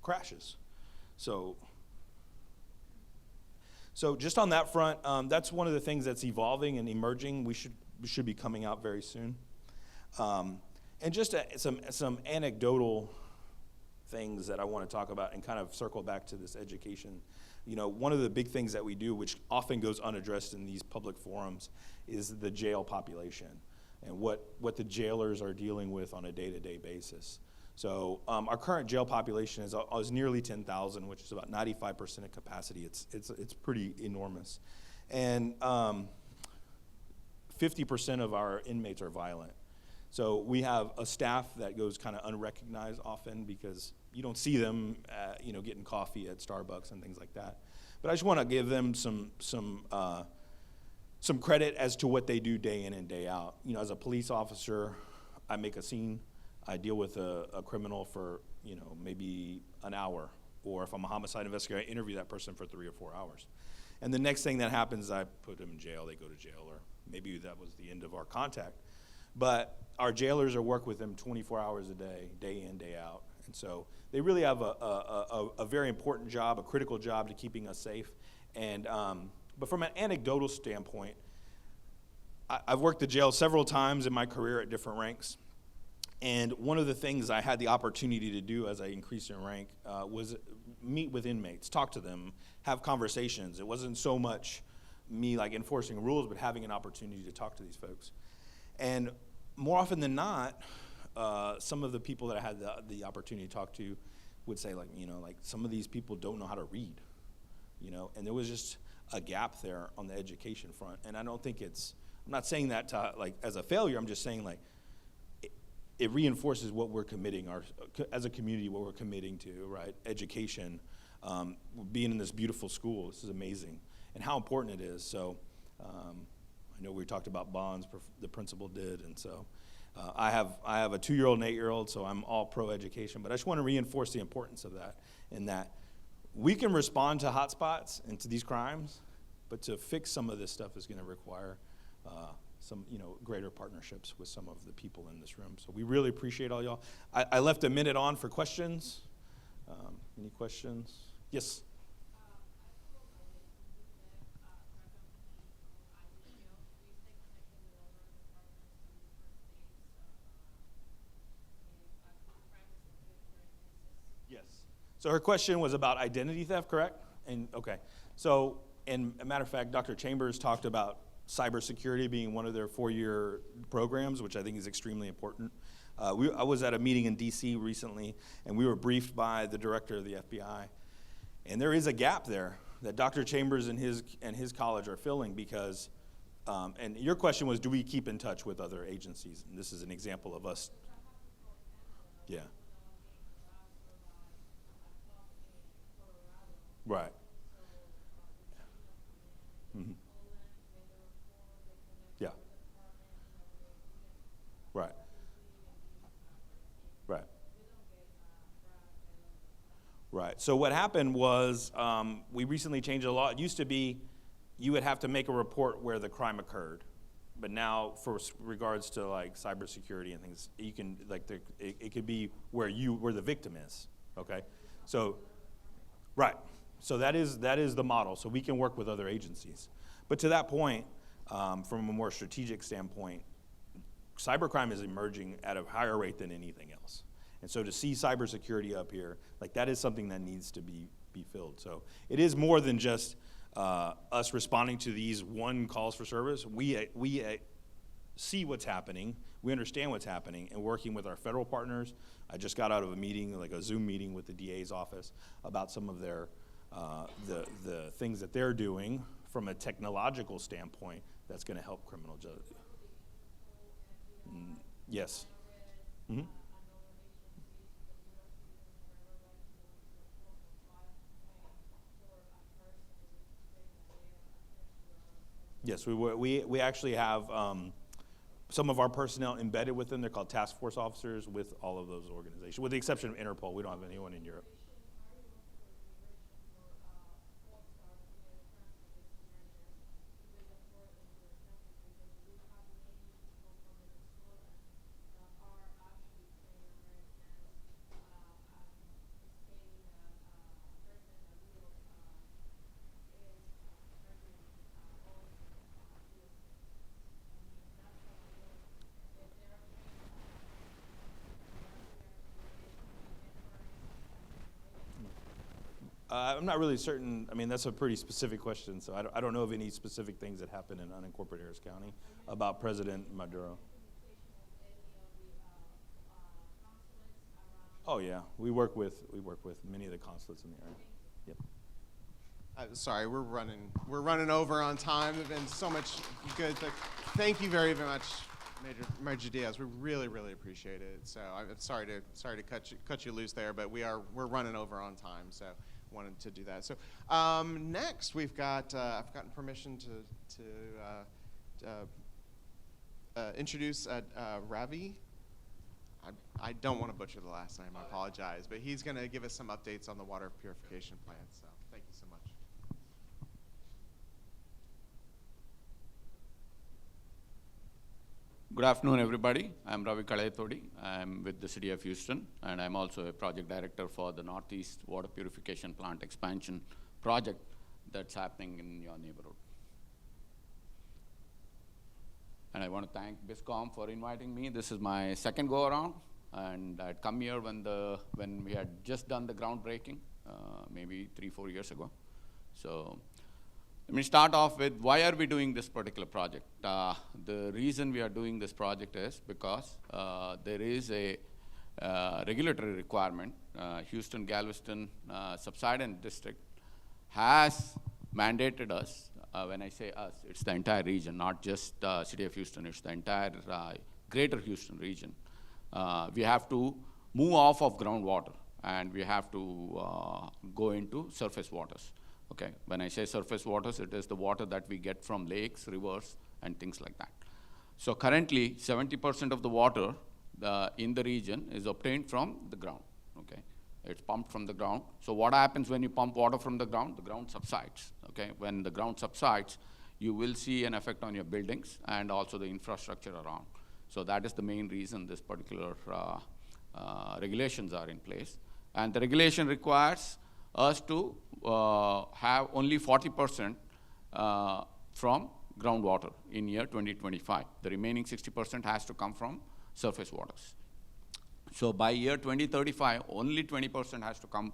crashes? So just on that front, that's one of the things that's evolving and emerging. We should be coming out very soon. And just some anecdotal things that I want to talk about and kind of circle back to this education. One of the big things that we do, which often goes unaddressed in these public forums, is the jail population and what the jailers are dealing with on a day-to-day basis. So our current jail population is nearly 10,000, which is about 95% of capacity. It's pretty enormous. And 50% of our inmates are violent. So we have a staff that goes kind of unrecognized often because you don't see them, getting coffee at Starbucks and things like that. But I just want to give them some credit as to what they do day in and day out. As a police officer, I make a scene. I deal with a criminal for maybe an hour, or if I'm a homicide investigator, I interview that person for 3 or 4 hours. And the next thing that happens is I put them in jail. They go to jail, or maybe that was the end of our contact. But our jailers are work with them 24 hours a day in, day out. And so they really have a very important job, a critical job to keeping us safe. And but from an anecdotal standpoint, I've worked the jail several times in my career at different ranks. And one of the things I had the opportunity to do as I increased in rank was meet with inmates, talk to them, have conversations. It wasn't so much me like enforcing rules, but having an opportunity to talk to these folks. And more often than not, some of the people that I had the opportunity to talk to would say, like some of these people don't know how to read, and there was just a gap there on the education front. And I don't think I'm not saying that to, as a failure. I'm just saying it reinforces what we're committing as a community, what we're committing to, right? Education, being in this beautiful school. This is amazing, and how important it is. So. I know we talked about bonds, the principal did, and so I have a 2-year-old and 8-year-old, so I'm all pro education, but I just want to reinforce the importance of that, in that we can respond to hotspots and to these crimes, but to fix some of this stuff is going to require some, greater partnerships with some of the people in this room. So we really appreciate all y'all. I left a minute on for questions. Any questions? Yes. Yes. So her question was about identity theft, correct? And okay. So, and a matter of fact, Dr. Chambers talked about cybersecurity being one of their 4-year programs, which I think is extremely important. I was at a meeting in DC recently, and we were briefed by the director of the FBI. And there is a gap there that Dr. Chambers and his college are filling because, and your question was, do we keep in touch with other agencies? And this is an example of us. Yeah. Right. Mm-hmm. Yeah. Right. Right. Right. So what happened was we recently changed the law. It used to be you would have to make a report where the crime occurred, but now for regards to like cybersecurity and things, you can it could be where the victim is. Okay. So, right. So that is the model. So we can work with other agencies. But to that point, from a more strategic standpoint, cybercrime is emerging at a higher rate than anything else. And so to see cybersecurity up here, like that is something that needs to be filled. So it is more than just us responding to these one calls for service. We see what's happening, we understand what's happening, and working with our federal partners. I just got out of a meeting, like a Zoom meeting with the DA's office about some of their the things that they're doing from a technological standpoint that's going to help criminal justice. Yes. Mm-hmm. Yes, we actually have some of our personnel embedded with them. They're called task force officers with all of those organizations, with the exception of Interpol. We don't have anyone in Europe. I'm not really certain. I mean, that's a pretty specific question, so I don't know of any specific things that happen in unincorporated Harris County about President Maduro. Oh yeah, we work with many of the consulates in the area. Yep. Sorry, we're running over on time. There's been so much good. Thank you very, very much, Major Diaz. We really, really appreciate it. So I'm sorry to cut you loose there, but we're running over on time. So wanted to do that. So next we've got I've gotten permission to introduce Ravi. I don't want to butcher the last name. I apologize, but he's going to give us some updates on the water purification plant. So thank you so much. Good afternoon, everybody. I'm Ravi Kalayatodi. I'm with the City of Houston, and I'm also a project director for the Northeast Water Purification Plant Expansion project that's happening in your neighborhood. And I want to thank Bizcom for inviting me. This is my second go-around, and I'd come here when we had just done the groundbreaking, maybe 3-4 years ago. So let me start off with why are we doing this particular project. The reason we are doing this project is because there is a regulatory requirement. Houston-Galveston Subsidence District has mandated us. When I say us, it's the entire region, not just City of Houston. It's the entire greater Houston region. We have to move off of groundwater, and we have to go into surface waters. Okay, when I say surface waters, it is the water that we get from lakes, rivers, and things like that. So currently, 70% of the water in the region is obtained from the ground. Okay, It's pumped from the ground. So what happens when you pump water from the ground? The ground subsides, okay? When the ground subsides, you will see an effect on your buildings and also the infrastructure around. So that is the main reason this particular regulations are in place. And the regulation requires us to have only 40% from groundwater in year 2025. The remaining 60% has to come from surface waters. So by year 2035, only 20% has to come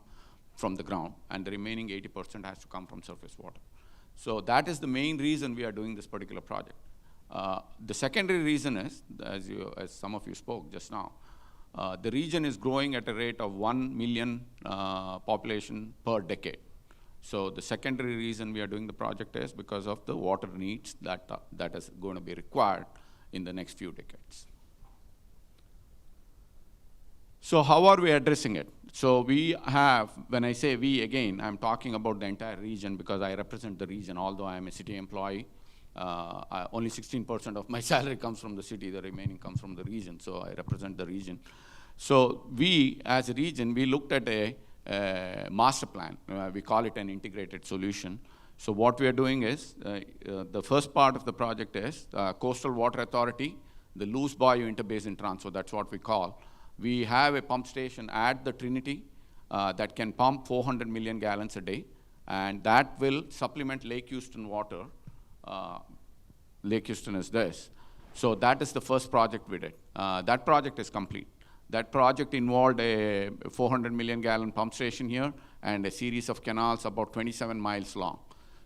from the ground, and the remaining 80% has to come from surface water. So that is the main reason we are doing this particular project. The secondary reason is, as some of you spoke just now, the region is growing at a rate of 1 million population per decade. So the secondary reason we are doing the project is because of the water needs that is going to be required in the next few decades. So how are we addressing it? So we have, when I say we, again, I'm talking about the entire region because I represent the region, although I'm a city employee. Only 16% of my salary comes from the city, the remaining comes from the region, so I represent the region. So we, as a region, we looked at a master plan. We call it an integrated solution. So what we are doing is, the first part of the project is Coastal Water Authority, the loose bayou interbasin transfer, that's what we call. We have a pump station at the Trinity that can pump 400 million gallons a day, and that will supplement Lake Houston water. Lake Houston is this. So that is the first project we did. That project is complete. That project involved a 400 million gallon pump station here and a series of canals about 27 miles long.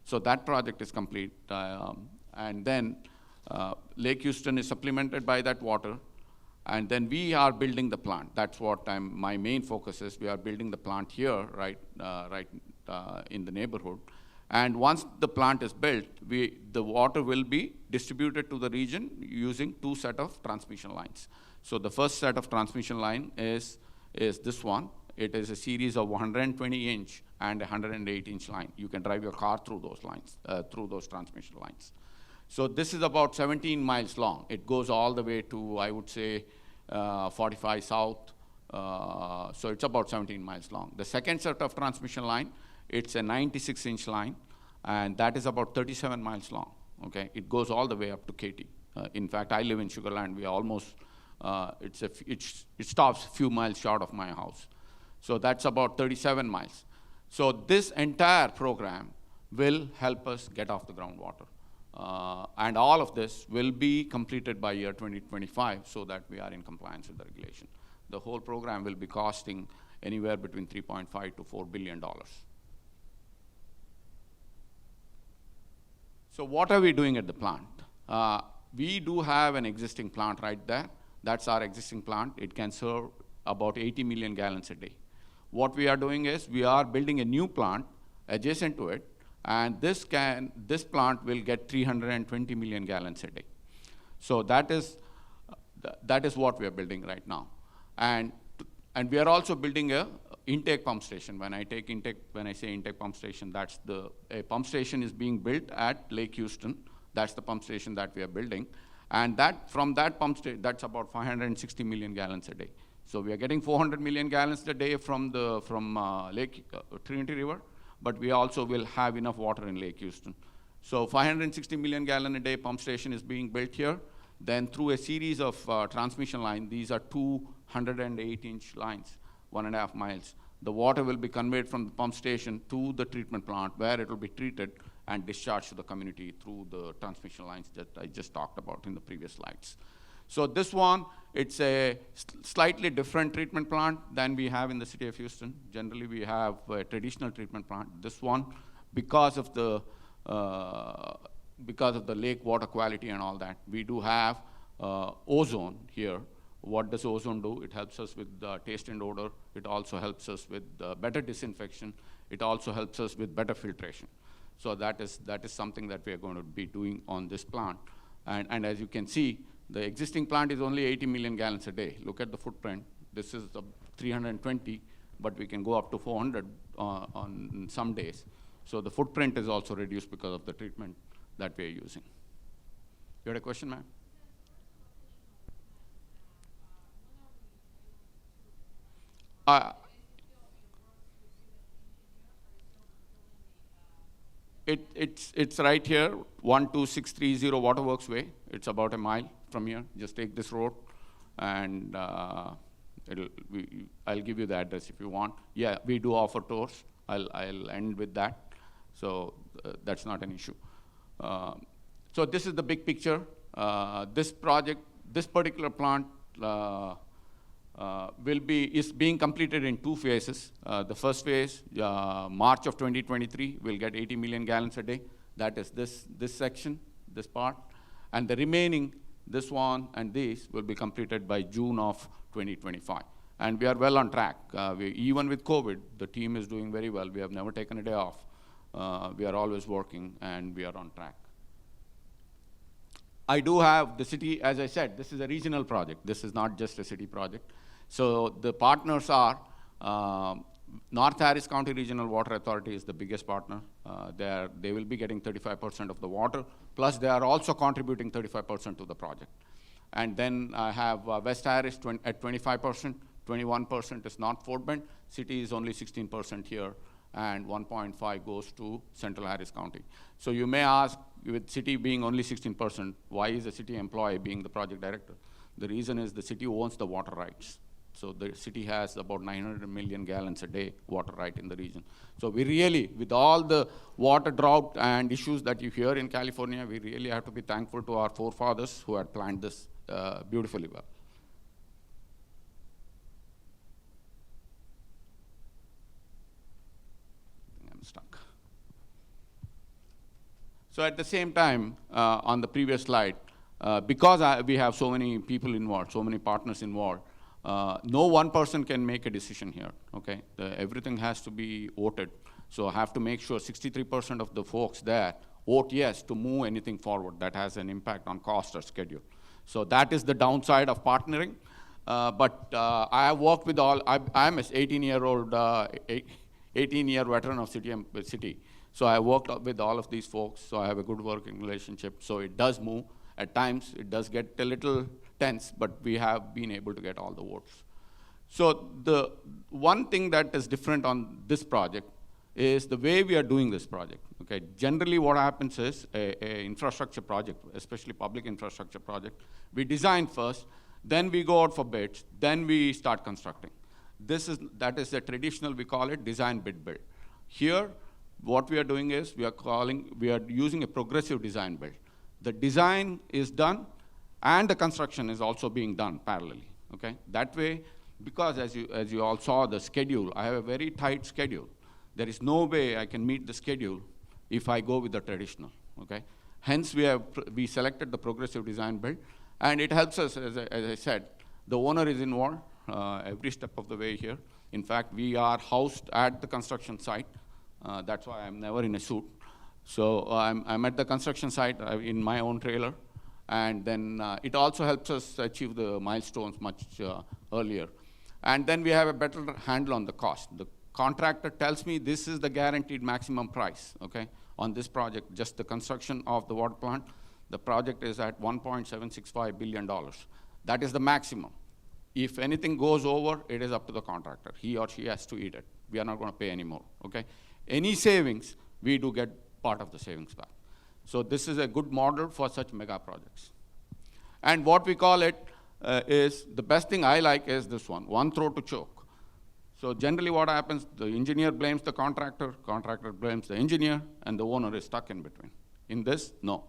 So that project is complete. And then Lake Houston is supplemented by that water. And then we are building the plant. That's what my main focus is. We are building the plant here, right in the neighborhood. And once the plant is built, the water will be distributed to the region using 2 sets of transmission lines. So the first set of transmission line is this one. It is a series of 120-inch and 108-inch line. You can drive your car through those lines, through those transmission lines. So this is about 17 miles long. It goes all the way to, I would say, 45 south. So it's about 17 miles long. The second set of transmission line, it's a 96-inch line, and that is about 37 miles long. Okay, it goes all the way up to Katy. In fact, I live in Sugar Land. We almost, it stops a few miles short of my house. So that's about 37 miles. So this entire program will help us get off the groundwater. And all of this will be completed by year 2025 so that we are in compliance with the regulation. The whole program will be costing anywhere between $3.5 to $4 billion. So what are we doing at the plant? We do have an existing plant right there. That's our existing plant. It can serve about 80 million gallons a day. What we are doing is we are building a new plant adjacent to it, and this plant will get 320 million gallons a day. So that is what we are building right now. And we are also building a intake pump station. When I say intake pump station, a pump station is being built at Lake Houston. That's the pump station that we are building. And from that pump station, that's about 560 million gallons a day. So we are getting 400 million gallons a day from Lake Trinity River, but we also will have enough water in Lake Houston. So 560 million gallon a day pump station is being built here. Then through a series of transmission lines, these are 208-inch lines, 1.5 miles. The water will be conveyed from the pump station to the treatment plant where it will be treated and discharged to the community through the transmission lines that I just talked about in the previous slides. So this one, it's a slightly different treatment plant than we have in the city of Houston. Generally, we have a traditional treatment plant. This one, because of the lake water quality and all that, we do have ozone here. What does ozone do? It helps us with taste and odor. It also helps us with better disinfection. It also helps us with better filtration. So that is something that we are going to be doing on this plant. And as you can see, the existing plant is only 80 million gallons a day. Look at the footprint. This is the 320, but we can go up to 400 on some days. So the footprint is also reduced because of the treatment that we are using. You had a question, ma'am? It's right here, 12630 Waterworks Way. It's about a mile from here. Just take this road, and I'll give you the address if you want. Yeah, we do offer tours. I'll end with that. So that's not an issue. So this is the big picture. This project, this particular plant is being completed in 2 phases. The first phase, March of 2023, we'll get 80 million gallons a day. That is this section, this part. And the remaining, this one and these, will be completed by June of 2025. And we are well on track. Even with COVID, the team is doing very well. We have never taken a day off. We are always working, and we are on track. I do have the city, as I said, this is a regional project. This is not just a city project. So the partners are, North Harris County Regional Water Authority is the biggest partner. They will be getting 35% of the water, plus they are also contributing 35% to the project. And then I have West Harris at 25%, 21% is North Fort Bend. City is only 16% here, and 1.5 goes to Central Harris County. So you may ask, with city being only 16%, why is a city employee being the project director? The reason is the city owns the water rights. So the city has about 900 million gallons a day water right in the region. So we really, with all the water drought and issues that you hear in California, we really have to be thankful to our forefathers who had planned this beautifully well. I'm stuck. So at the same time, on the previous slide, because we have so many people involved, so many partners involved, no one person can make a decision here, okay? Everything has to be voted. So I have to make sure 63% of the folks there vote yes to move anything forward that has an impact on cost or schedule. So that is the downside of partnering. But I have worked with all, I'm an 18-year-old, 18-year veteran of city. So I worked with all of these folks, so I have a good working relationship. So it does move. At times, it does get a little tense, but we have been able to get all the votes. So the one thing that is different on this project is the way we are doing this project. Okay, generally what happens is a infrastructure project, especially public infrastructure project, we design first, then we go out for bids, then we start constructing. That is the traditional, we call it design bid build. Here, what we are doing is we are using a progressive design build. The design is done, and the construction is also being done parallelly, okay? That way, because as you all saw the schedule, I have a very tight schedule. There is no way I can meet the schedule if I go with the traditional, okay? Hence, we selected the progressive design build, and it helps us, as I said, the owner is involved every step of the way here. In fact, we are housed at the construction site. That's why I'm never in a suit. So I'm at the construction site in my own trailer, and then it also helps us achieve the milestones much earlier. And then we have a better handle on the cost. The contractor tells me this is the guaranteed maximum price, okay, on this project, just the construction of the water plant. The project is at $1.765 billion. That is the maximum. If anything goes over, it is up to the contractor. He or she has to eat it. We are not going to pay anymore, okay? Any savings, we do get part of the savings back. So this is a good model for such mega projects. And what we call it is, the best thing I like is this one throat to choke. So generally what happens, the engineer blames the contractor blames the engineer, and the owner is stuck in between. In this, no.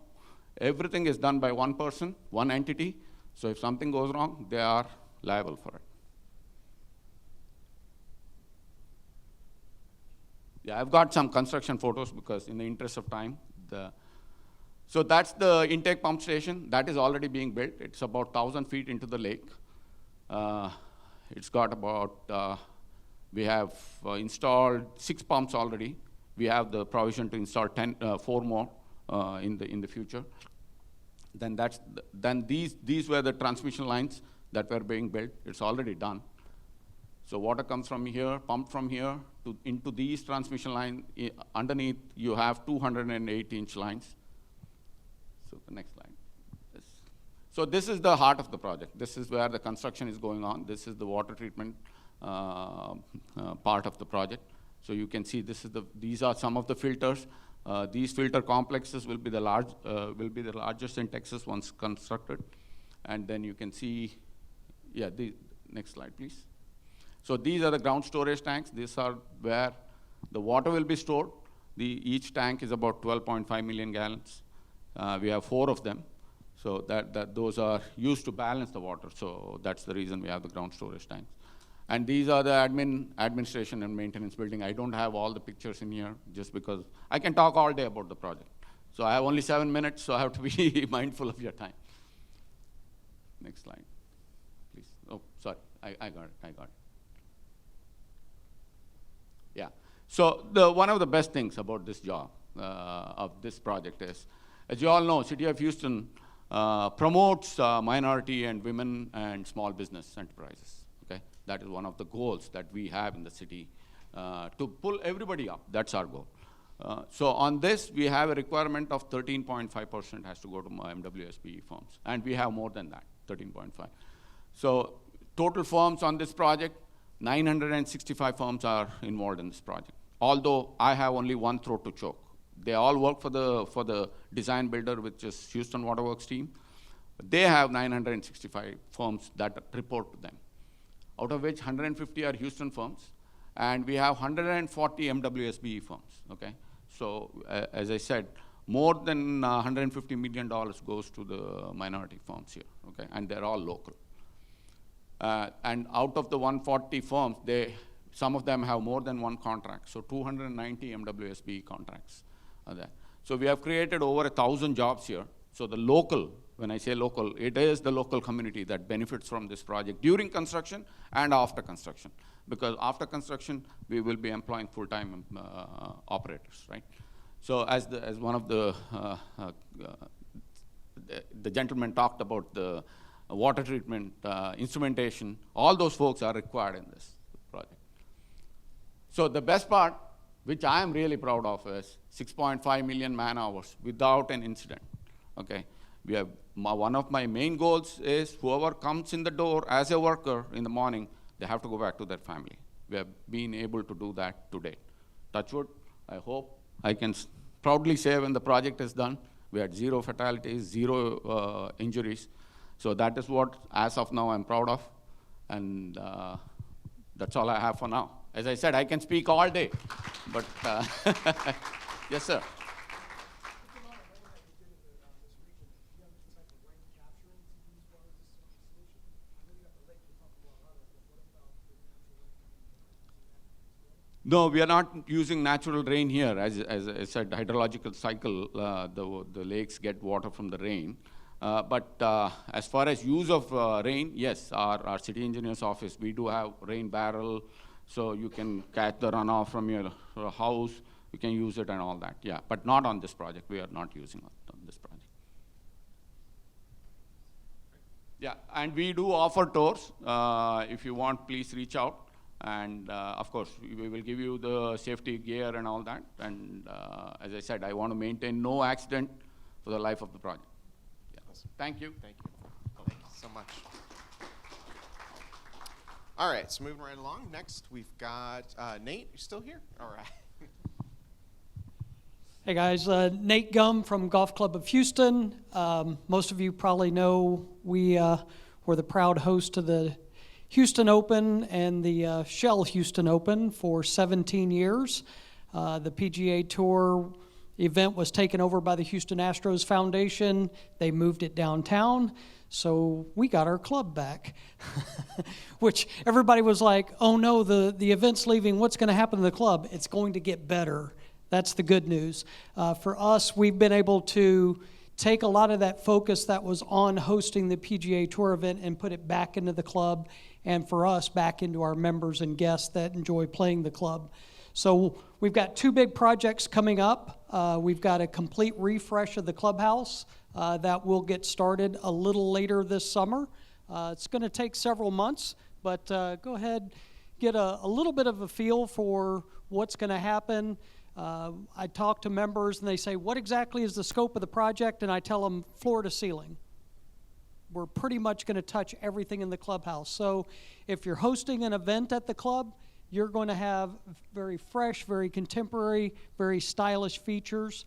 Everything is done by one person, one entity, so if something goes wrong, they are liable for it. Yeah, I've got some construction photos because in the interest of time. So that's the intake pump station. That is already being built. It's about 1,000 feet into the lake. It's got about, we have installed 6 pumps already. We have the provision to install 4 more in the future. Then these were the transmission lines that were being built. It's already done. So water comes from here, pumped from here into these transmission lines. Underneath, you have 208-inch lines. So the next line. So this is the heart of the project. This is where the construction is going on. This is the water treatment part of the project. So you can see these are some of the filters. These filter complexes will be the largest in Texas once constructed. And then you can see, yeah, the next slide, please. So these are the ground storage tanks. These are where the water will be stored. Each tank is about 12.5 million gallons. We have 4 of them. So those are used to balance the water. So that's the reason we have the ground storage tanks. And these are the administration and maintenance building. I don't have all the pictures in here just because I can talk all day about the project. So I have only 7 minutes, so I have to be mindful of your time. Next slide, please. Oh, sorry, I got it. Yeah, so one of the best things about this job, of this project is, as you all know, City of Houston promotes minority and women and small business enterprises, okay? That is one of the goals that we have in the city, to pull everybody up. That's our goal. So on this, we have a requirement of 13.5% has to go to MWSB firms. And we have more than that, 13.5. So total firms on this project, 965 firms are involved in this project. Although I have only one throat to choke. They all work for the design builder, which is Houston Waterworks team. They have 965 firms that report to them, out of which 150 are Houston firms, and we have 140 MWSB firms, okay? So as I said, more than $150 million goes to the minority firms here, okay? And they're all local. And out of the 140 firms, some of them have more than one contract, so 290 MWSB contracts are there. So we have created over 1,000 jobs here. So the local, when I say local, it is the local community that benefits from this project during construction and after construction. Because after construction, we will be employing full-time operators, right? So as one of the gentleman talked about the water treatment, instrumentation, all those folks are required in this project. So the best part, which I am really proud of, is 6.5 million man-hours without an incident, okay? We have, one of my main goals is whoever comes in the door as a worker in the morning, they have to go back to their family. We have been able to do that today. Touch wood, I hope I can proudly say when the project is done, we had 0 fatalities, 0 injuries. So that is what, as of now, I'm proud of. And that's all I have for now. As I said, I can speak all day, but yes, sir. No, we are not using natural rain here. As I said, hydrological cycle, the lakes get water from the rain. But as far as use of rain, yes, our city engineer's office, we do have rain barrel, so you can catch the runoff from your house, you can use it and all that, yeah. But not on this project, we are not using it on this project. Yeah, and we do offer tours. If you want, please reach out. And of course, we will give you the safety gear and all that. And as I said, I want to maintain no accident for the life of the project. Yeah. Awesome. Thank you. Thank you. Thank you so much. All right, so moving right along. Next, we've got Nate. You still here? All right. Hey guys, Nate Gum from Golf Club of Houston. Most of you probably know we were the proud host of the Houston Open and the Shell Houston Open for 17 years. The PGA Tour event was taken over by the Houston Astros Foundation. They moved it downtown, so we got our club back. Which everybody was like, oh no, the event's leaving, what's gonna happen to the club? It's going to get better. That's the good news. For us, we've been able to take a lot of that focus that was on hosting the PGA Tour event and put it back into the club, and for us, back into our members and guests that enjoy playing the club. So we've got 2 big projects coming up. We've got a complete refresh of the clubhouse that will get started a little later this summer. It's gonna take several months, but go ahead, get a little bit of a feel for what's gonna happen. I talk to members and they say, what exactly is the scope of the project? And I tell them floor to ceiling. We're pretty much going to touch everything in the clubhouse. So if you're hosting an event at the club, you're going to have very fresh, very contemporary, very stylish features.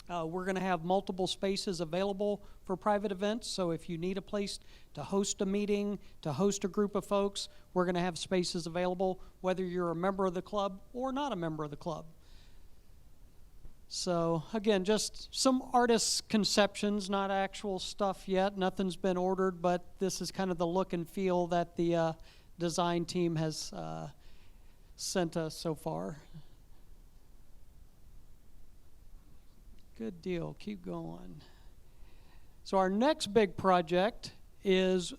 We're going to have multiple spaces available for private events, so if you need a place to host a meeting, to host a group of folks, we're going to have spaces available, whether you're a member of the club or not a member of the club. So again, just some artists' conceptions, not actual stuff yet. Nothing's been ordered, but this is kind of the look and feel that the design team has sent us so far. Good deal. Keep going. So our next big project is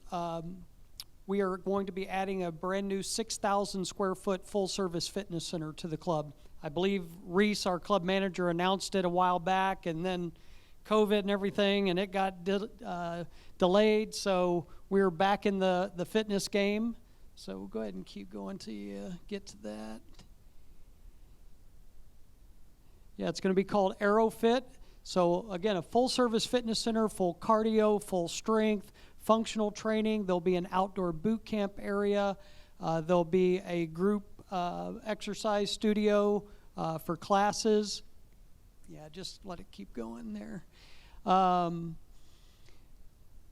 we are going to be adding a brand new 6,000 square foot full service fitness center to the club. I believe Reese, our club manager, announced it a while back, and then COVID and everything, and it got delayed. So we're back in the fitness game. So we'll go ahead and keep going till you get to that. Yeah, it's going to be called Aerofit. So again, a full-service fitness center, full cardio, full strength, functional training. There'll be an outdoor boot camp area. There'll be a group exercise studio for classes. Yeah, just let it keep going there.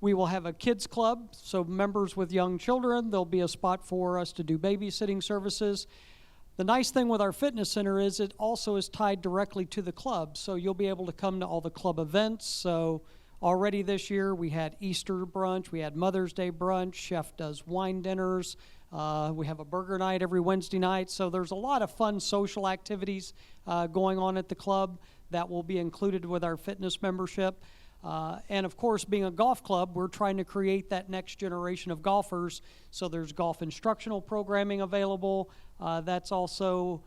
We will have a kids club, so members with young children, there'll be a spot for us to do babysitting services. The nice thing with our fitness center is it also is tied directly to the club, so you'll be able to come to all the club events. So already this year we had Easter brunch, we had Mother's Day brunch, chef does wine dinners, we have a burger night every Wednesday night. So there's a lot of fun social activities going on at the club that will be included with our fitness membership. And of course, being a golf club, we're trying to create that next generation of golfers. So there's golf instructional programming available. That's also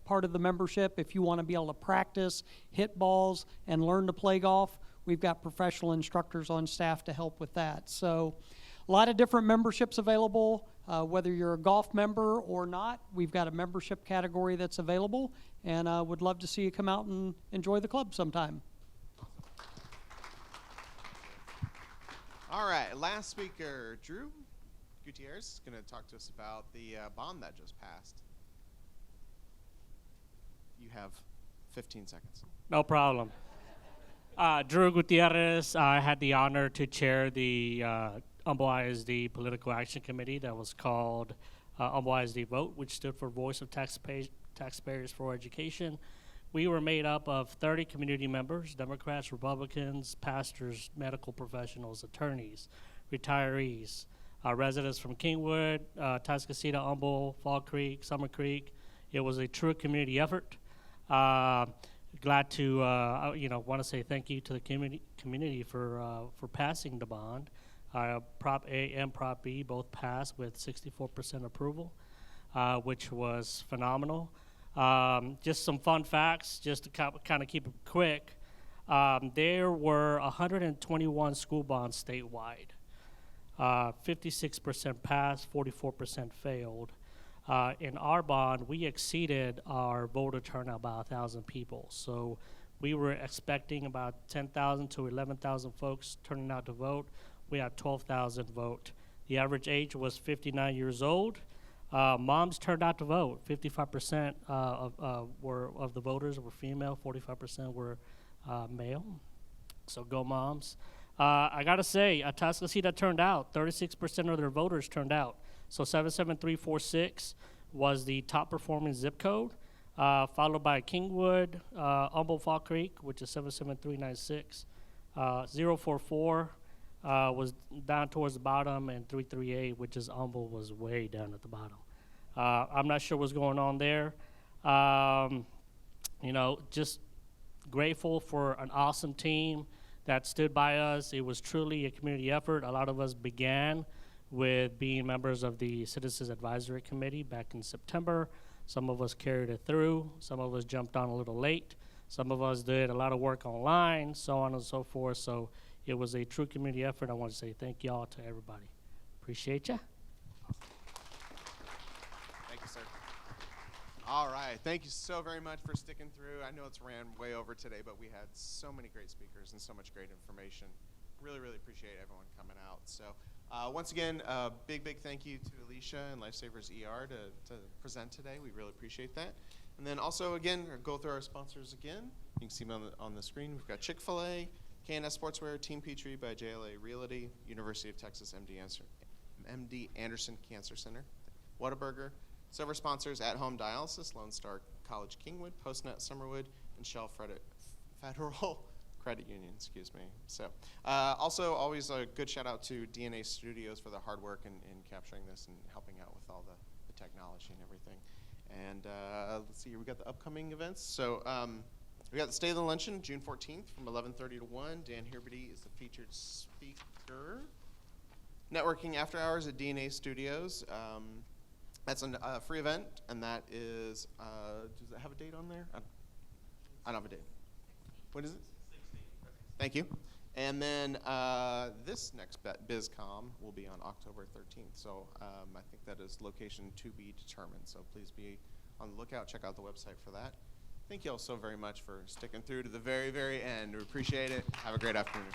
part of the membership. If you want to be able to practice, hit balls, and learn to play golf, we've got professional instructors on staff to help with that. So a lot of different memberships available. Whether you're a golf member or not, we've got a membership category that's available, and would love to see you come out and enjoy the club sometime. All right, last speaker, Drew Gutierrez, is going to talk to us about the bond that just passed. You have 15 seconds. No problem. Drew Gutierrez, I had the honor to chair the Humble ISD Political Action Committee that was called Humble ISD Vote, which stood for Voice of Taxpayers for Education. We were made up of 30 community members, Democrats, Republicans, pastors, medical professionals, attorneys, retirees, residents from Kingwood, Tascasita, Humble, Fall Creek, Summer Creek. It was a true community effort. Glad to, want to say thank you to the community for passing the bond. Prop A and Prop B both passed with 64% approval, which was phenomenal. Just some fun facts, just to kind of keep it quick. There were 121 school bonds statewide. 56% passed, 44% failed. In our bond, we exceeded our voter turnout by 1,000 people. So we were expecting about 10,000 to 11,000 folks turning out to vote. We had 12,000 vote. The average age was 59 years old. Moms turned out to vote. 55% of the voters were female, 45% were male. So go moms. I gotta say, Tascasita turned out. 36% of their voters turned out. So 77346 was the top performing zip code, followed by Kingwood, Humble Fall Creek, which is 77396. 044 was down towards the bottom, and 338, which is Humble, was way down at the bottom. I'm not sure what's going on there. Just grateful for an awesome team that stood by us. It was truly a community effort. A lot of us began with being members of the Citizens Advisory Committee back in September. Some of us carried it through. Some of us jumped on a little late. Some of us did a lot of work online, so on and so forth. So it was a true community effort. I want to say thank y'all to everybody. Appreciate ya. Thank you, sir. All right, thank you so very much for sticking through. I know it's ran way over today, but we had so many great speakers and so much great information. Really, really appreciate everyone coming out. So Once again, a big thank you to Alicia and Lifesavers ER to present today. We really appreciate that. And then also, again, go through our sponsors again. You can see them on the screen. We've got Chick-fil-A, K&S Sportswear, Team Petrie by JLA Realty, University of Texas MD Anderson Cancer Center, Whataburger, several sponsors, At Home Dialysis, Lone Star College Kingwood, PostNet Summerwood, and Shell Federal Credit Union, excuse me. So, also always a good shout out to DNA Studios for the hard work in capturing this and helping out with all the technology and everything. And let's see here, we got the upcoming events. So we got the State of the Luncheon, June 14th from 11:30 to 1. Dan Herberty is the featured speaker. Networking After Hours at DNA Studios. That's a free event, and that is, does it have a date on there? I don't have a date. What is it? 16. Thank you. And then this next Bizcom will be on October 13th. So I think that is location to be determined. So please be on the lookout. Check out the website for that. Thank you all so very much for sticking through to the very end. We appreciate it. Have a great afternoon.